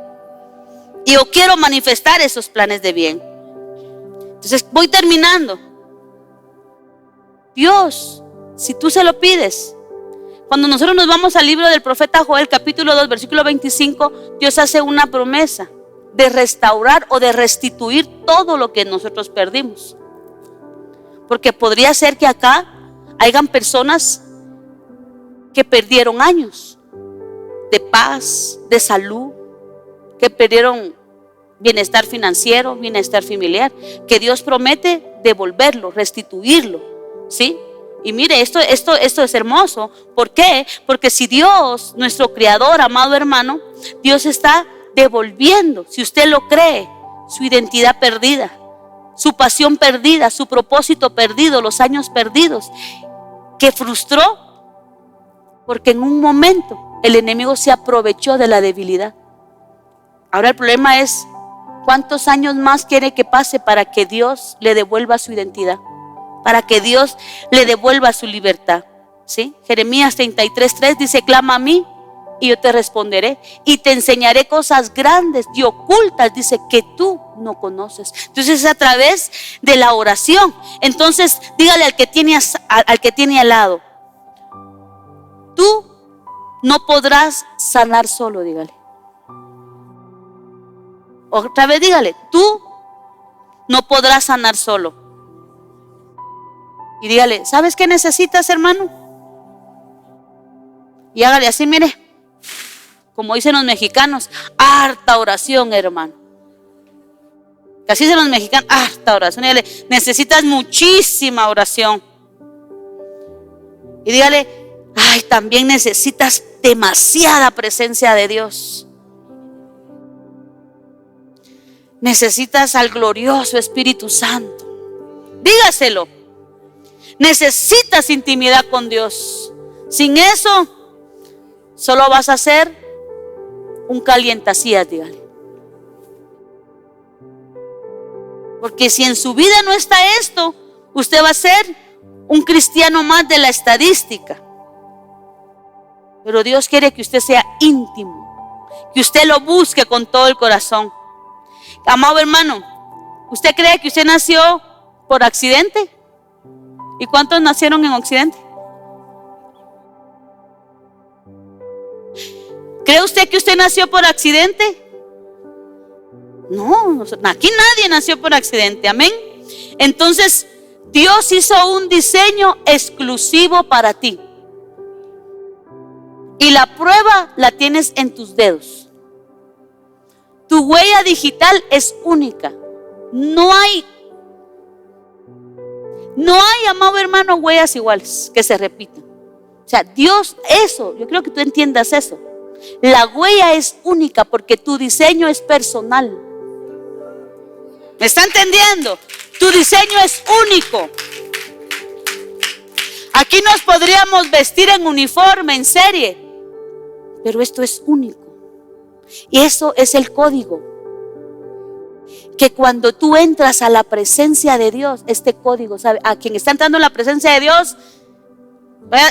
y yo quiero manifestar esos planes de bien. Entonces voy terminando. Dios, si tú se lo pides, Cuando nosotros nos vamos al libro del profeta Joel, capítulo 2, versículo 25, Dios hace una promesa de restaurar o de restituir todo lo que nosotros perdimos. Porque podría ser que acá hayan personas que perdieron años de paz, de salud, que perdieron bienestar financiero, bienestar familiar, que Dios promete devolverlo, restituirlo, ¿sí? Y mire, esto es hermoso. ¿Por qué? Porque si Dios, nuestro Creador, amado hermano, Dios está devolviendo, si usted lo cree, su identidad perdida, su pasión perdida, su propósito perdido, los años perdidos, que frustró, porque en un momento el enemigo se aprovechó de la debilidad. Ahora el problema es, ¿cuántos años más quiere que pase para que Dios le devuelva su identidad? Para que Dios le devuelva su libertad, ¿sí? Jeremías 33:3 dice: clama a mí y yo te responderé y te enseñaré cosas grandes y ocultas, dice, que tú no conoces. Entonces es a través de la oración. Entonces dígale al que tiene al lado: tú no podrás sanar solo, dígale. Otra vez dígale: tú no podrás sanar solo. Y dígale: ¿sabes qué necesitas, hermano? Y hágale así, mire, como dicen los mexicanos: harta oración, hermano. Que así dicen los mexicanos: harta oración. Y dígale: necesitas muchísima oración. Y dígale: ay, también necesitas demasiada presencia de Dios. Necesitas al glorioso Espíritu Santo. Dígaselo. Necesitas intimidad con Dios. Sin eso, solo vas a ser un calientacías, dígale. Porque si en su vida no está esto, usted va a ser un cristiano más de la estadística. Pero Dios quiere que usted sea íntimo, que usted lo busque con todo el corazón. Amado hermano, ¿usted cree que usted nació por accidente? ¿Y cuántos nacieron en Occidente? ¿Cree usted que usted nació por accidente? No, aquí nadie nació por accidente, amén. Entonces Dios hizo un diseño exclusivo para ti. Y la prueba la tienes en tus dedos. Tu huella digital es única. No hay, amado hermano, huellas iguales que se repitan. O sea, Dios, eso, yo creo que tú entiendas eso. La huella es única porque tu diseño es personal. ¿Me está entendiendo? Tu diseño es único. Aquí nos podríamos vestir en uniforme, en serie, pero esto es único. Y eso es el código. Que cuando tú entras a la presencia de Dios, este código, ¿sabe? A quien está entrando en la presencia de Dios,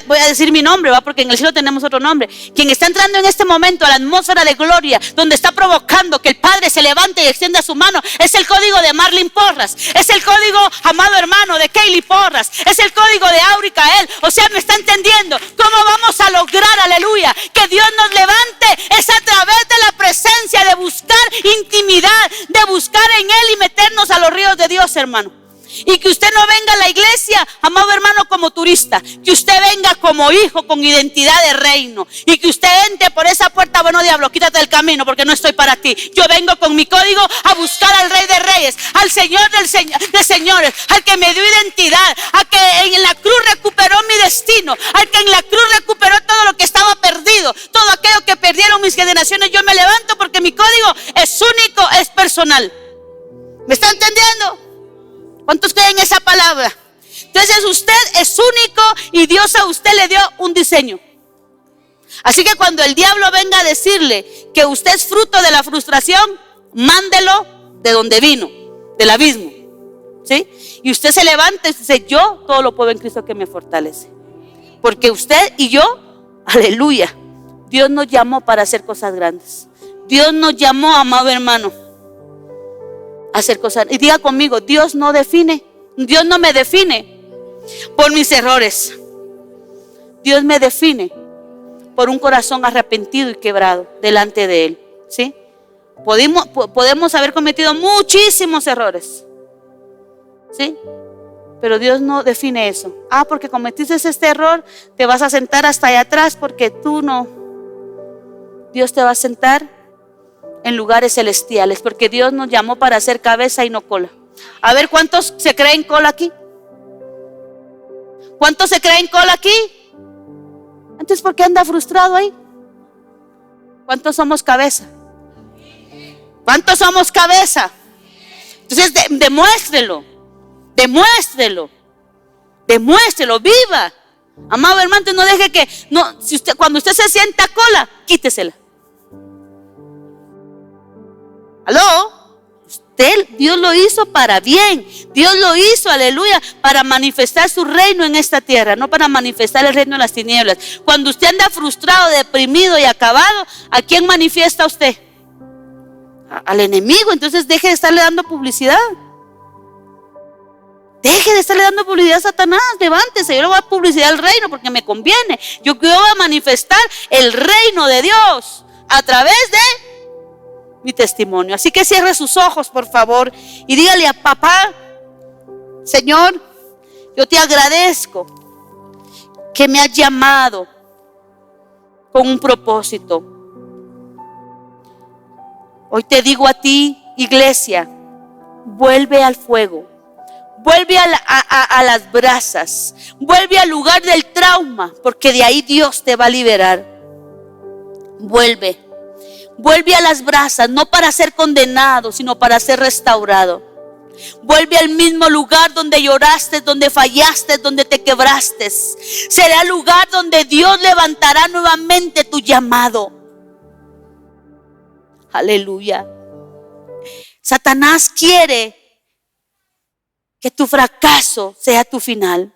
voy a decir mi nombre, ¿va? Porque en el cielo tenemos otro nombre. Quien está entrando en este momento a la atmósfera de gloria, donde está provocando que el Padre se levante y extienda su mano, es el código de Marlene Porras. Es el código, amado hermano, de Kaylee Porras. Es el código de Auri Cael. O sea, ¿me está entendiendo? ¿Cómo vamos a lograr, aleluya, que Dios nos levante? Es a través de la presencia, de buscar intimidad, de buscar en Él y meternos a los ríos de Dios, hermano. Y que usted no venga a la iglesia, amado hermano, como turista. Que usted venga como hijo, con identidad de reino. Y que usted entre por esa puerta: bueno, diablo, quítate del camino porque no estoy para ti. Yo vengo con mi código a buscar al Rey de Reyes, al Señor de señores, al que me dio identidad, al que en la cruz recuperó mi destino, al que en la cruz recuperó todo lo que estaba perdido, todo aquello que perdieron mis generaciones. Yo me levanto porque mi código es único, es personal. ¿Me está entendiendo? ¿Cuántos creen esa palabra? Entonces usted es único y Dios a usted le dio un diseño. Así que cuando el diablo venga a decirle que usted es fruto de la frustración, mándelo de donde vino, del abismo, ¿sí? Y usted se levanta y dice: yo todo lo puedo en Cristo que me fortalece. Porque usted y yo, aleluya, Dios nos llamó para hacer cosas grandes. Dios nos llamó, amado hermano, hacer cosas. Y diga conmigo: Dios no me define por mis errores. Dios me define por un corazón arrepentido y quebrado delante de Él, ¿sí? Podemos haber cometido muchísimos errores, ¿sí? Pero Dios no define eso. Porque cometiste este error, te vas a sentar hasta allá atrás porque tú no. Dios te va a sentar en lugares celestiales, porque Dios nos llamó para ser cabeza y no cola. A ver, ¿cuántos se creen cola aquí? ¿Cuántos se creen cola aquí? Entonces, ¿por qué anda frustrado ahí? ¿Cuántos somos cabeza? ¿Cuántos somos cabeza? Entonces, demuéstrelo. Demuéstrelo, viva. Amado hermano, no deje que, no, cuando usted se sienta cola, quítesela. ¿Aló? Dios lo hizo para bien. Dios lo hizo, aleluya, para manifestar su reino en esta tierra, no para manifestar el reino en las tinieblas. Cuando usted anda frustrado, deprimido y acabado, ¿a quién manifiesta usted? Al enemigo. Entonces deje de estarle dando publicidad. Deje de estarle dando publicidad a Satanás. Levántese, yo le voy a dar publicidad al reino porque me conviene. Yo voy a manifestar el reino de Dios a través de mi testimonio. Así que cierre sus ojos, por favor, y dígale a papá: Señor, yo te agradezco que me has llamado con un propósito. Hoy te digo a ti, iglesia, vuelve al fuego. Vuelve a las brasas. Vuelve al lugar del trauma, porque de ahí Dios te va a liberar. Vuelve a las brasas, no para ser condenado, sino para ser restaurado. Vuelve al mismo lugar donde lloraste, donde fallaste, donde te quebraste. Será el lugar donde Dios levantará nuevamente tu llamado. Aleluya. Satanás quiere que tu fracaso sea tu final,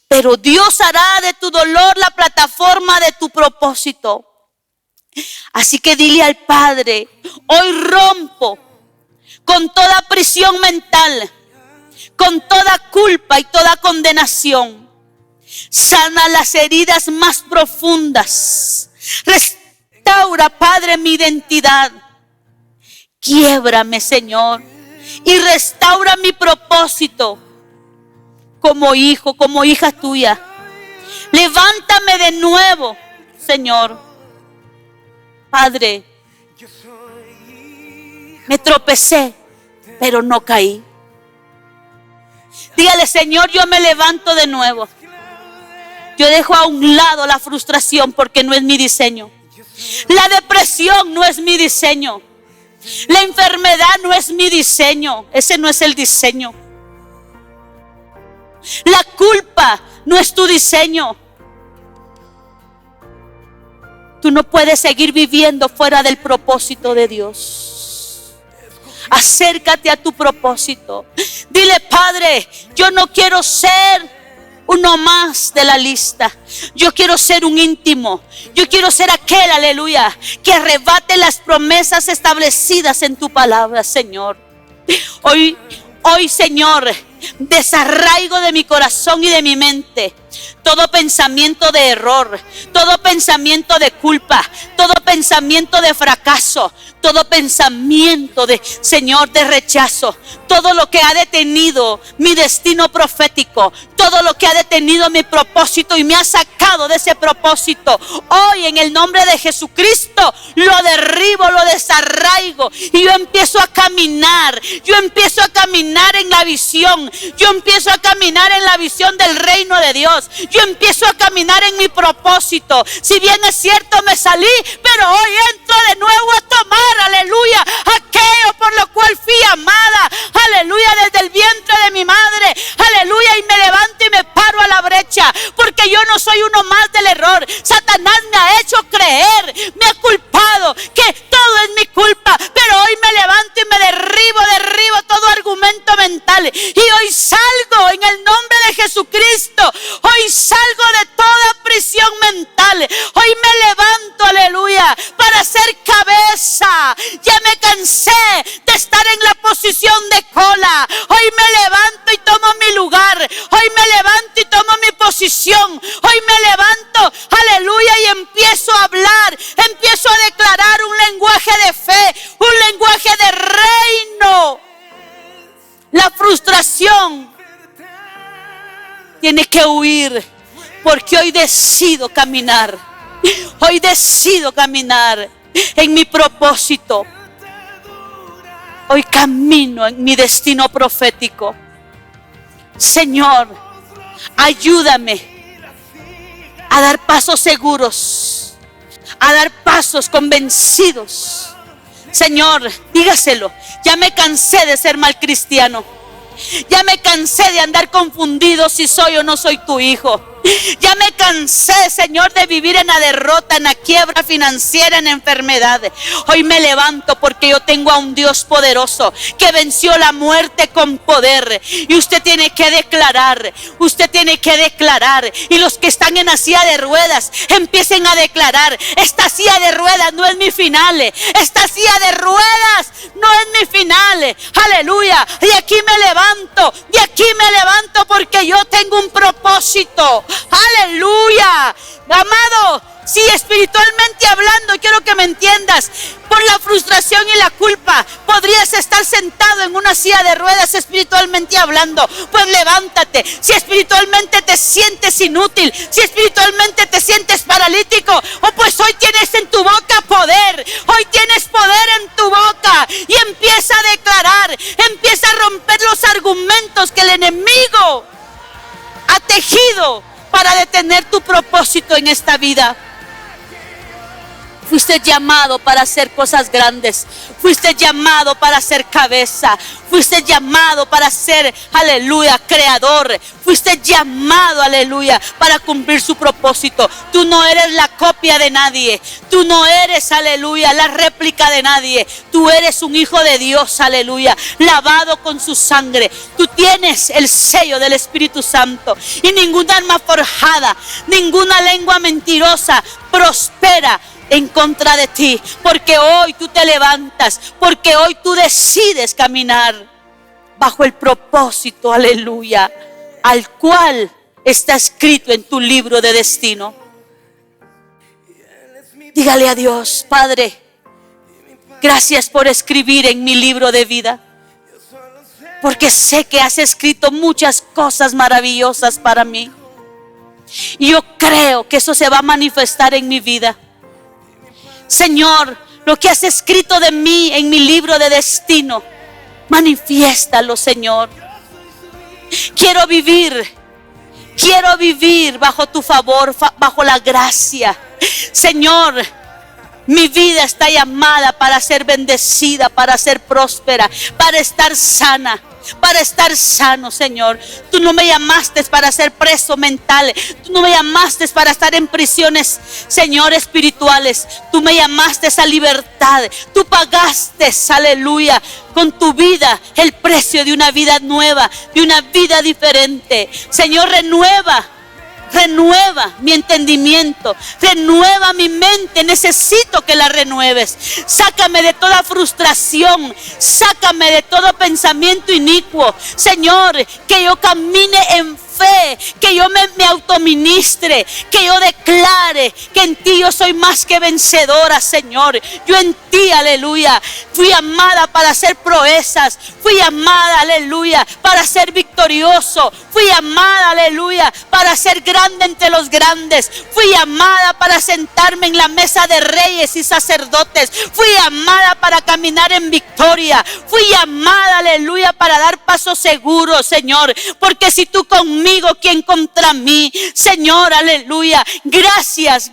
pero Dios hará de tu dolor la plataforma de tu propósito. Así que dile al Padre: hoy rompo con toda prisión mental, con toda culpa y toda condenación. Sana las heridas más profundas. Restaura, Padre, mi identidad. Quiébrame, Señor, y restaura mi propósito como hijo, como hija tuya. Levántame de nuevo, Señor. Padre, me tropecé, pero no caí. Dígale: Señor, yo me levanto de nuevo. Yo dejo a un lado la frustración porque no es mi diseño. La depresión no es mi diseño. La enfermedad no es mi diseño. Ese no es el diseño. La culpa no es tu diseño. Tú no puedes seguir viviendo fuera del propósito de Dios. Acércate a tu propósito. Dile: Padre, yo no quiero ser uno más de la lista. Yo quiero ser un íntimo. Yo quiero ser aquel, aleluya, que arrebate las promesas establecidas en tu palabra, Señor. Hoy, Señor, desarraigo de mi corazón y de mi mente todo pensamiento de error, todo pensamiento de culpa, todo pensamiento de fracaso, todo pensamiento de, Señor, de rechazo, todo lo que ha detenido mi destino profético, todo lo que ha detenido mi propósito y me ha sacado de ese propósito. Hoy, en el nombre de Jesucristo, lo derribo, lo desarraigo y yo empiezo a caminar. Yo empiezo a caminar en la visión. Yo empiezo a caminar en la visión del reino de Dios. Yo empiezo a caminar en mi propósito. Si bien es cierto, me salí, pero hoy entro de nuevo a tomar, aleluya, aquello por lo cual fui amada, aleluya, desde el vientre de mi madre, aleluya, y me levanto y me paro a la brecha, porque yo no soy uno más del error. Satanás me ha hecho creer, me ha culpado que todo es mi culpa, pero hoy me levanto y me derribo todo argumento mental, y hoy salgo en el nombre de Jesucristo. Hoy salgo de toda prisión mental. Hoy me levanto, aleluya, para ser cabeza. Ya me cansé de estar en la posición de cola. Hoy me levanto y tomo mi lugar. Hoy me levanto y tomo mi posición. Hoy me levanto, aleluya, y empiezo tiene que huir, porque hoy decido caminar. Hoy decido caminar en mi propósito. Hoy camino en mi destino profético. Señor, ayúdame a dar pasos seguros, a dar pasos convencidos. Señor, dígaselo, ya me cansé de ser mal cristiano. Ya me cansé de andar confundido si soy o no soy tu hijo. Ya me cansé, Señor, de vivir en la derrota, en la quiebra financiera, en enfermedad. Hoy me levanto porque yo tengo a un Dios poderoso que venció la muerte con poder. Y usted tiene que declarar, y los que están en la silla de ruedas empiecen a declarar: esta silla de ruedas no es mi final, esta silla de ruedas no es mi final. Aleluya. Y aquí me levanto porque yo tengo un propósito. Aleluya. Amado, si espiritualmente hablando, quiero que me entiendas, por la frustración y la culpa podrías estar sentado en una silla de ruedas espiritualmente hablando. Pues levántate. Si espiritualmente te sientes inútil, si espiritualmente te sientes paralítico, pues hoy tienes en tu boca poder. Hoy tienes poder en tu boca y empieza a declarar, empieza a romper los argumentos que el enemigo ha tejido para detener tu propósito en esta vida. Fuiste llamado para hacer cosas grandes. Fuiste llamado para ser cabeza. Fuiste llamado para ser, aleluya, creador. Fuiste llamado, aleluya, para cumplir su propósito. Tú no eres la copia de nadie. Tú no eres, aleluya, la réplica de nadie. Tú eres un hijo de Dios, aleluya, lavado con su sangre. Tú tienes el sello del Espíritu Santo. Y ninguna arma forjada, ninguna lengua mentirosa prospera en contra de ti, porque hoy tú te levantas, porque hoy tú decides caminar bajo el propósito, aleluya, al cual está escrito en tu libro de destino. Dígale a Dios: Padre, gracias por escribir en mi libro de vida, porque sé que has escrito muchas cosas maravillosas para mí, y yo creo que eso se va a manifestar en mi vida. Señor, lo que has escrito de mí en mi libro de destino, manifiéstalo, Señor. Quiero vivir bajo tu favor, bajo la gracia. Señor, mi vida está llamada para ser bendecida, para ser próspera, para estar sana, para estar sano, Señor. Tú no me llamaste para ser preso mental. Tú no me llamaste para estar en prisiones, Señor, espirituales. Tú me llamaste a libertad. Tú pagaste, aleluya, con tu vida el precio de una vida nueva, de una vida diferente. Señor, renueva mi entendimiento, renueva mi mente. Necesito que la renueves. Sácame de toda frustración, sácame de todo pensamiento inicuo, Señor, que yo camine en fe, que yo me autoministre, que yo declare que en ti yo soy más que vencedora, Señor. Yo en ti, aleluya, fui amada para hacer proezas, fui amada, aleluya, para ser victorioso, fui amada, aleluya, para ser grande entre los grandes, fui amada para sentarme en la mesa de reyes y sacerdotes, fui amada para caminar en victoria, fui amada, aleluya, para dar pasos seguros, Señor, porque si tú conmigo, ¿quién contra mí? Señor, aleluya, gracias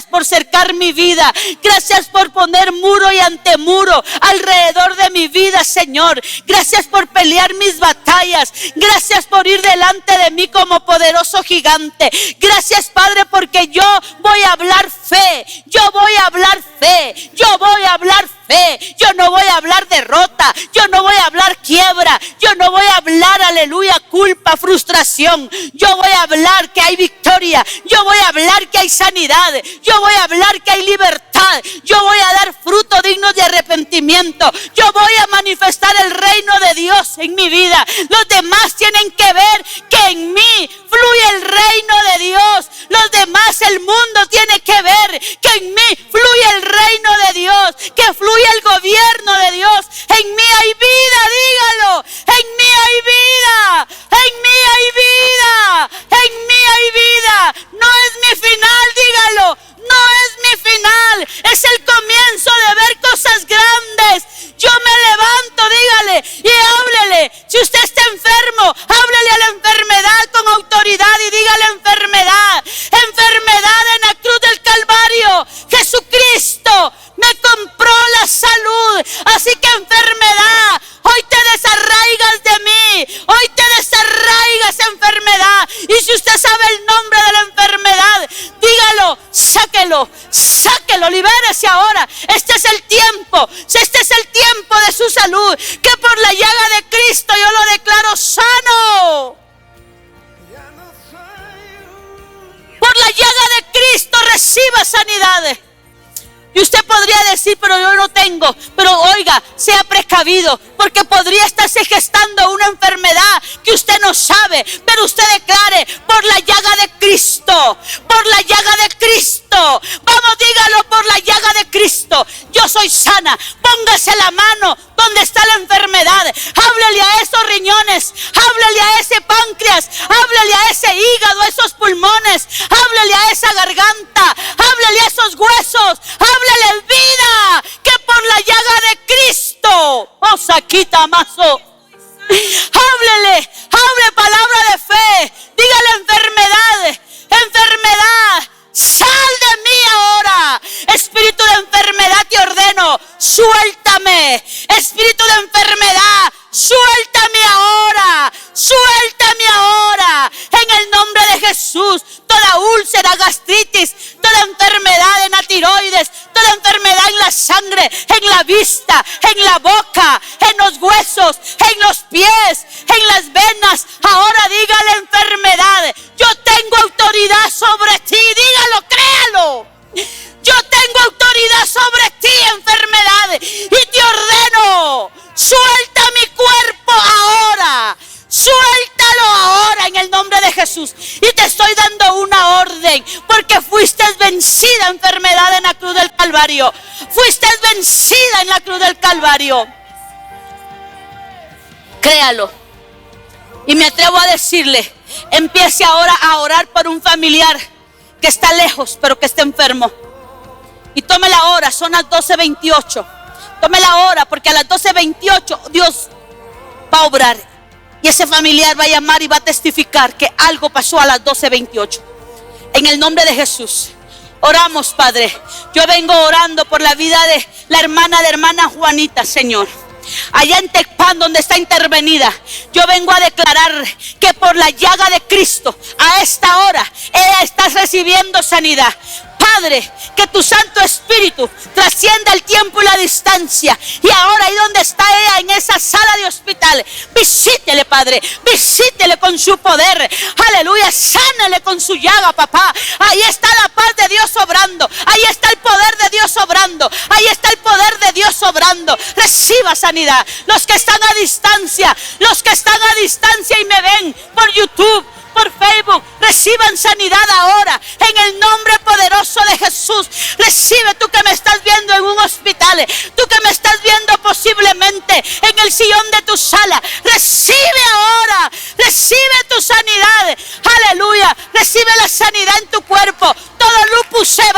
por cercar mi vida, gracias por poner muro y antemuro alrededor de mi vida, Señor, gracias por pelear mis batallas, gracias por ir delante de mí como poderoso gigante, gracias, Padre, porque yo voy a hablar fe, yo voy a hablar fe, yo voy a hablar fe, yo no voy a hablar derrota, yo no voy a hablar quiebra, yo no voy a hablar, aleluya, culpa, frustración, yo voy a hablar que hay victoria, yo voy a hablar que hay sanidad, yo voy a hablar que hay libertad, yo voy a dar fruto digno de arrepentimiento, yo voy a manifestar el reino de Dios en mi vida. Los demás tienen que ver que en mí fluye el reino de Dios, los demás, el mundo tiene que ver que en mí fluye el reino de Dios, que fluye el gobierno de Dios. En mí hay vida, dígalo, en mí hay vida, en mí hay vida, empiece ahora. Este es el tiempo de su salud, que por la llaga de Cristo yo lo declaro sano. Por la llaga de Cristo reciba sanidad. Y usted podría decir, pero yo no tengo. Pero oiga, sea precavido, porque podría estarse gestando una enfermedad que usted no sabe. Pero usted declare, por la llaga de Cristo, por la llaga de Cristo. Vamos, dígalo, por la llaga de Cristo, yo soy sana. Póngase la mano donde está la enfermedad. Háblele a esos riñones, háblele a ese páncreas, háblele a ese hígado, a esos pulmones, háblele a esa garganta, háblele a esos huesos, háblele vida, que por la llaga de Cristo, saquita mazo. Háblele, hable palabra de fe. Dígale, enfermedad, sal de mí ahora. Espíritu de enfermedad, te ordeno, suéltame. Espíritu de enfermedad, suéltame ahora. Suéltame ahora. En el nombre de Jesús. Toda úlcera, gastritis, toda enfermedad en la tiroides, toda enfermedad en la sangre, en la vista, en la boca, en los huesos, en los pies, en las venas. Ahora dígale, enfermedad, yo tengo autoridad sobre ti. Dígalo, créalo. Yo tengo autoridad sobre ti, enfermedad, y te ordeno, suelta mi cuerpo ahora. Suéltalo ahora en el nombre de Jesús. Y te estoy dando una orden, porque fuiste vencida, enfermedad, en la cruz del Calvario. Fuiste vencida en la cruz del Calvario. Créalo. Y me atrevo a decirle, empiece ahora a orar por un familiar que está lejos, pero que está enfermo. Y tome la hora, son las 12:28. Tome la hora, porque a las 12:28 Dios va a obrar. Y ese familiar va a llamar y va a testificar que algo pasó a las 12:28. En el nombre de Jesús. Oramos, Padre. Yo vengo orando por la vida de la hermana Juanita, Señor. Allá en Tecpan, donde está intervenida, yo vengo a declarar que por la llaga de Cristo, a esta hora, ella está recibiendo sanidad. Padre, que tu Santo Espíritu trascienda el tiempo y la distancia. Y ahora, ahí donde está ella, en esa sala de hospital, visítele, Padre, visítele con su poder. Aleluya, sánale con su llaga, papá. Ahí está la paz de Dios obrando. Ahí está el poder de Dios obrando. Ahí está el poder de Dios obrando. Reciba sanidad. Los que están a distancia, y me ven por YouTube, por Facebook, reciban sanidad ahora en el nombre poderoso de Jesús. Recibe, tú que me estás viendo en un hospital, tú que me estás viendo posiblemente en el sillón de tu sala, recibe ahora, recibe tu sanidad. Aleluya, recibe la sanidad en tu cuerpo. Todo lupus se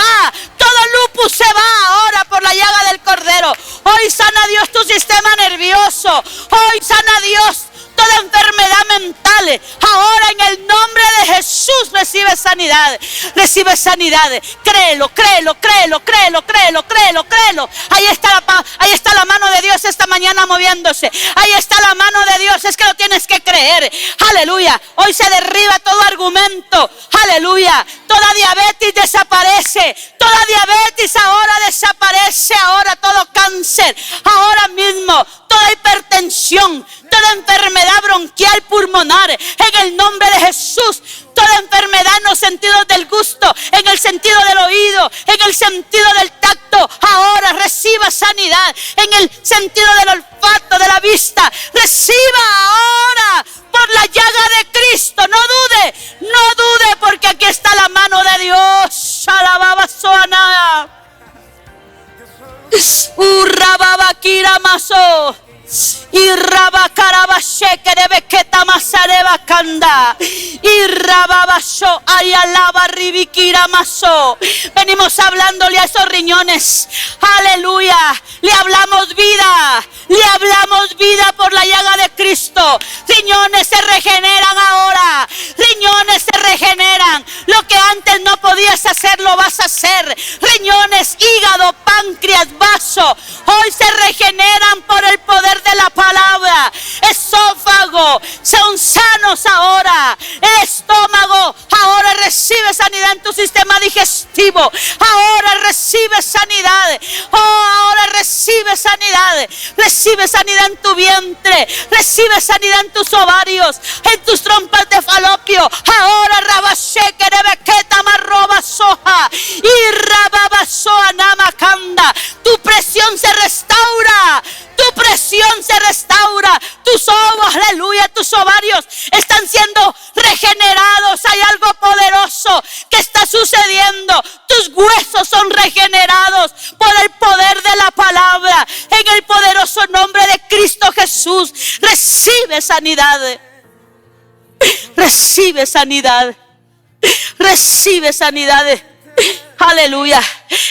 va, ahora por la llaga del Cordero. Hoy sana Dios tu sistema nervioso, hoy sana Dios toda enfermedad mental. Ahora en el nombre de Jesús recibe sanidad. Recibe sanidad. Créelo. Ahí está la mano de Dios esta mañana moviéndose. Ahí está la mano de Dios. Es que lo tienes que creer. Aleluya. Hoy se derriba todo argumento. Aleluya. Toda diabetes desaparece. Toda diabetes ahora desaparece. Ahora todo cáncer. Ahora mismo toda hipertensión, toda enfermedad bronquial, pulmonar, en el nombre de Jesús. Toda enfermedad en los sentidos del gusto, en el sentido del oído, en el sentido del tacto, ahora reciba sanidad. En el sentido del olfato, de la vista, reciba ahora por la llaga de Cristo. No dude, porque aquí está la mano de Dios. Alababa soana. Urrababa kiramaso. Y rabacarabashe debe que tamasareba canda. Y rababasho ayalaba ribikira maso. Venimos hablándole a esos riñones. Aleluya. Le hablamos vida por la llaga de Cristo. Riñones se regeneran ahora. Riñones se regeneran. Lo que antes no podías hacer, lo vas a hacer. Riñones, hígado, páncreas, vaso, hoy se regeneran por el poder de la palabra. Esófago, son sanos ahora. El estómago ahora recibe sanidad en tu sistema digestivo. Ahora recibe sanidad. Oh, ahora recibe sanidad. Recibe sanidad en tu vientre. Recibe sanidad en tus ovarios, en tus trompas de falopio. Ahora rabasheke rebequeta marroba soja y rababasoa namakanda. Tu presión se restaura. Tu presión se restaura. Tus ovos, aleluya, tus ovarios están siendo regenerados. Hay algo poderoso que está sucediendo. Tus huesos son regenerados por el poder de la palabra. En el poderoso nombre de Cristo Jesús, recibe sanidad. Recibe sanidad. Recibe sanidad. Aleluya.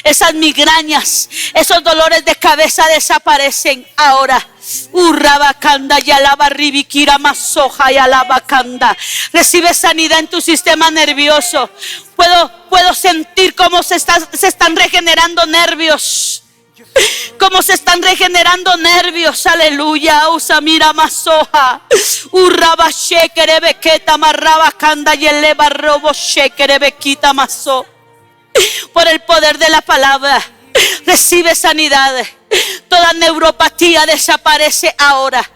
Esas migrañas, esos dolores de cabeza desaparecen ahora. Urrabacanda y alaba ribikira masoja y alabacanda. Recibe sanidad en tu sistema nervioso. Puedo sentir cómo se están regenerando nervios. Cómo se están regenerando nervios. Aleluya. Usamira masoja. Urrabashekere bequeta marrabacanda y eleva robo shekere bequita maso. Por el poder de la palabra, recibe sanidad. Toda neuropatía desaparece ahora.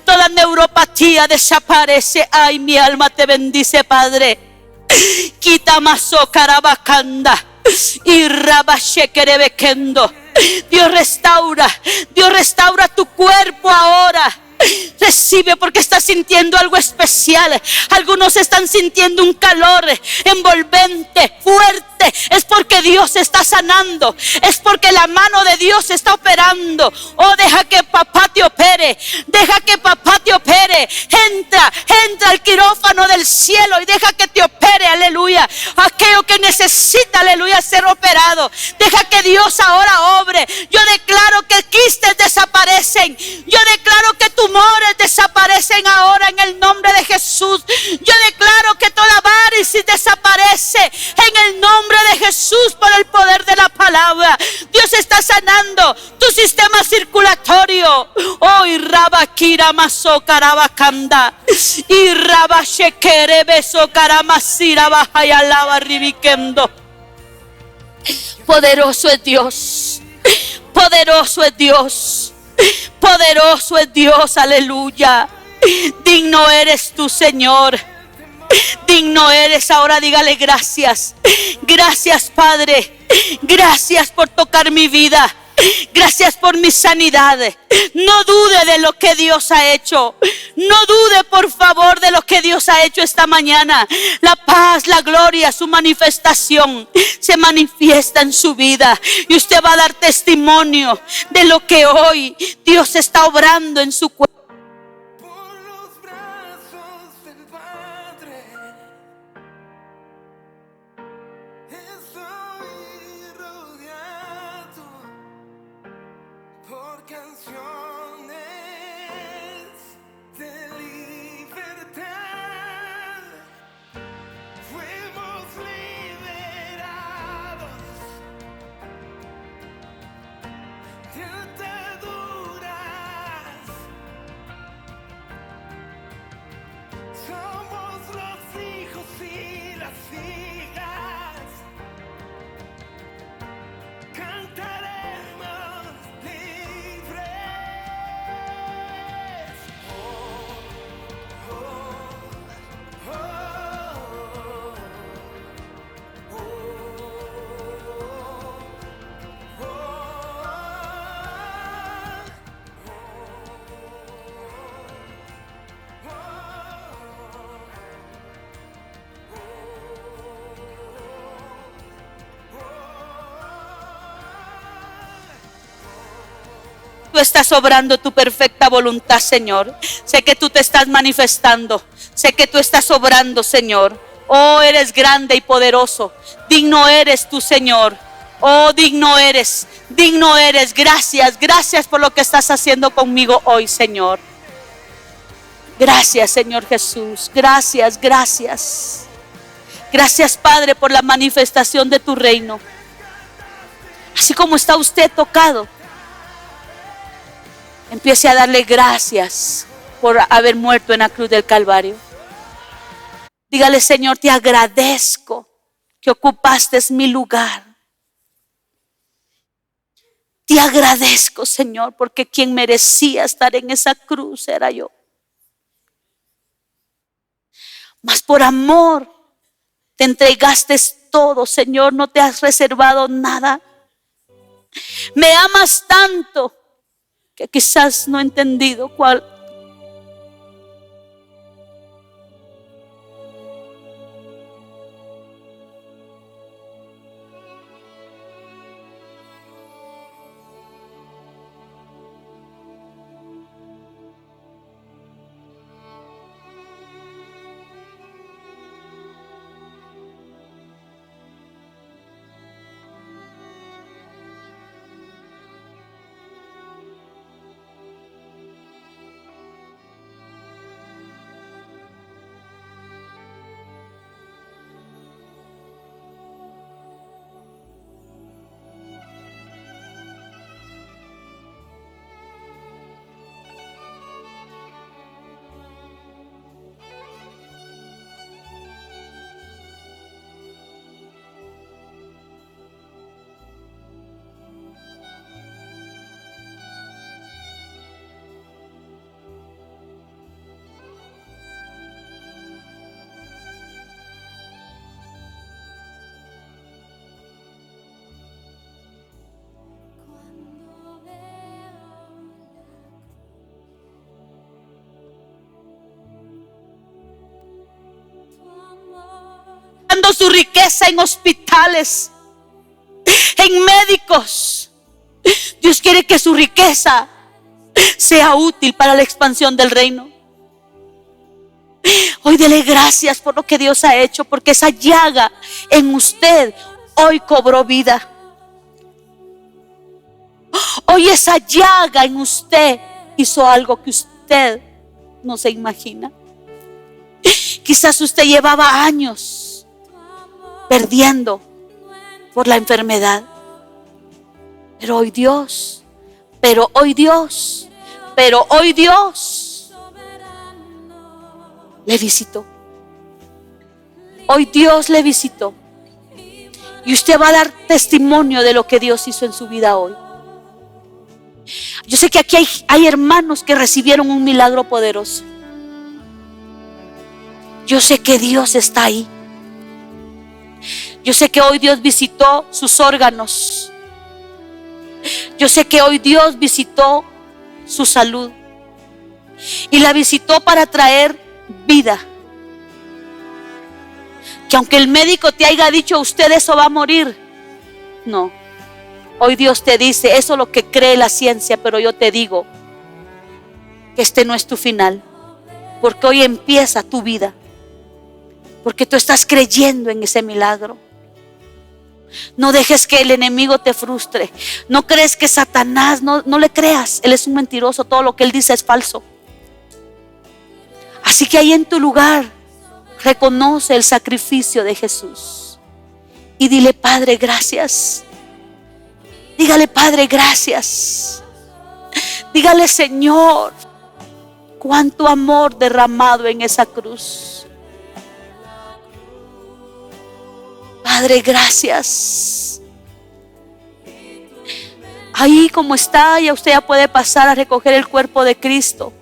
Toda neuropatía desaparece. Ay, mi alma te bendice, Padre. Quita maso carabacanda y rabashekerebekendo. Dios restaura tu cuerpo ahora. Recibe, porque estás sintiendo algo especial. Algunos están sintiendo un calor envolvente, fuerte. Es porque Dios está sanando. Es porque la mano de Dios está operando. Oh, deja que papá te opere. Deja que papá te opere. Entra al quirófano del cielo y deja que te opere, aleluya. Aquello que necesita, aleluya, ser operado. Deja que Dios ahora obre. Yo declaro que quistes desaparecen. Yo declaro que tumores desaparecen ahora en el nombre de Jesús. Yo declaro que toda varices desaparece en el nombre de Jesús por el poder de la palabra. Dios está sanando tu sistema circulatorio. Oh, y rabakira maso karabakanda y rabashekere beso karamasira bahayalaba ribikendo. Poderoso es Dios. Poderoso es Dios. Poderoso es Dios, aleluya. Digno eres tú, Señor. Digno eres. Ahora dígale gracias. Gracias, Padre. Gracias por tocar mi vida. Gracias por mi sanidad. No dude de lo que Dios ha hecho. No dude, por favor, de lo que Dios ha hecho esta mañana. La paz, la gloria, su manifestación se manifiesta en su vida. Y usted va a dar testimonio de lo que hoy Dios está obrando en su cuerpo. Tú estás obrando tu perfecta voluntad, Señor. Sé que tú te estás manifestando. Sé que tú estás obrando, Señor. Oh, eres grande y poderoso. Digno eres tú, Señor. Oh, digno eres. Digno eres. Gracias, gracias por lo que estás haciendo conmigo hoy, Señor. Gracias, Señor Jesús. Gracias, gracias. Gracias, Padre, por la manifestación de tu reino. Así como está usted tocado, empiece a darle gracias por haber muerto en la cruz del Calvario. Dígale: Señor, te agradezco que ocupaste mi lugar. Te agradezco, Señor, porque quien merecía estar en esa cruz era yo. Mas por amor te entregaste todo, Señor, no te has reservado nada. Me amas tanto que quizás no he entendido cuál. Dando su riqueza en hospitales, en médicos. Dios quiere que su riqueza sea útil para la expansión del reino. Hoy dele gracias por lo que Dios ha hecho, porque esa llaga en usted hoy cobró vida. Hoy esa llaga en usted hizo algo que usted no se imagina. Quizás usted llevaba años perdiendo por la enfermedad, pero hoy Dios le visitó. Hoy Dios le visitó y usted va a dar testimonio de lo que Dios hizo en su vida hoy. Yo sé que aquí hay hermanos que recibieron un milagro poderoso. Yo sé que Dios está ahí. Yo sé que hoy Dios visitó sus órganos. Yo sé que hoy Dios visitó su salud. Y la visitó para traer vida. Que aunque el médico te haya dicho, usted eso va a morir. No. Hoy Dios te dice, eso es lo que cree la ciencia, pero yo te digo que este no es tu final. Porque hoy empieza tu vida. Porque tú estás creyendo en ese milagro. No dejes que el enemigo te frustre. No crees que Satanás, no le creas. Él es un mentiroso, todo lo que él dice es falso. Así que ahí en tu lugar, reconoce el sacrificio de Jesús. Y dile, Padre, gracias. Dígale, Padre, gracias. Dígale, Señor, cuánto amor derramado en esa cruz. Padre, gracias. Ahí como está, ya usted ya puede pasar a recoger el cuerpo de Cristo.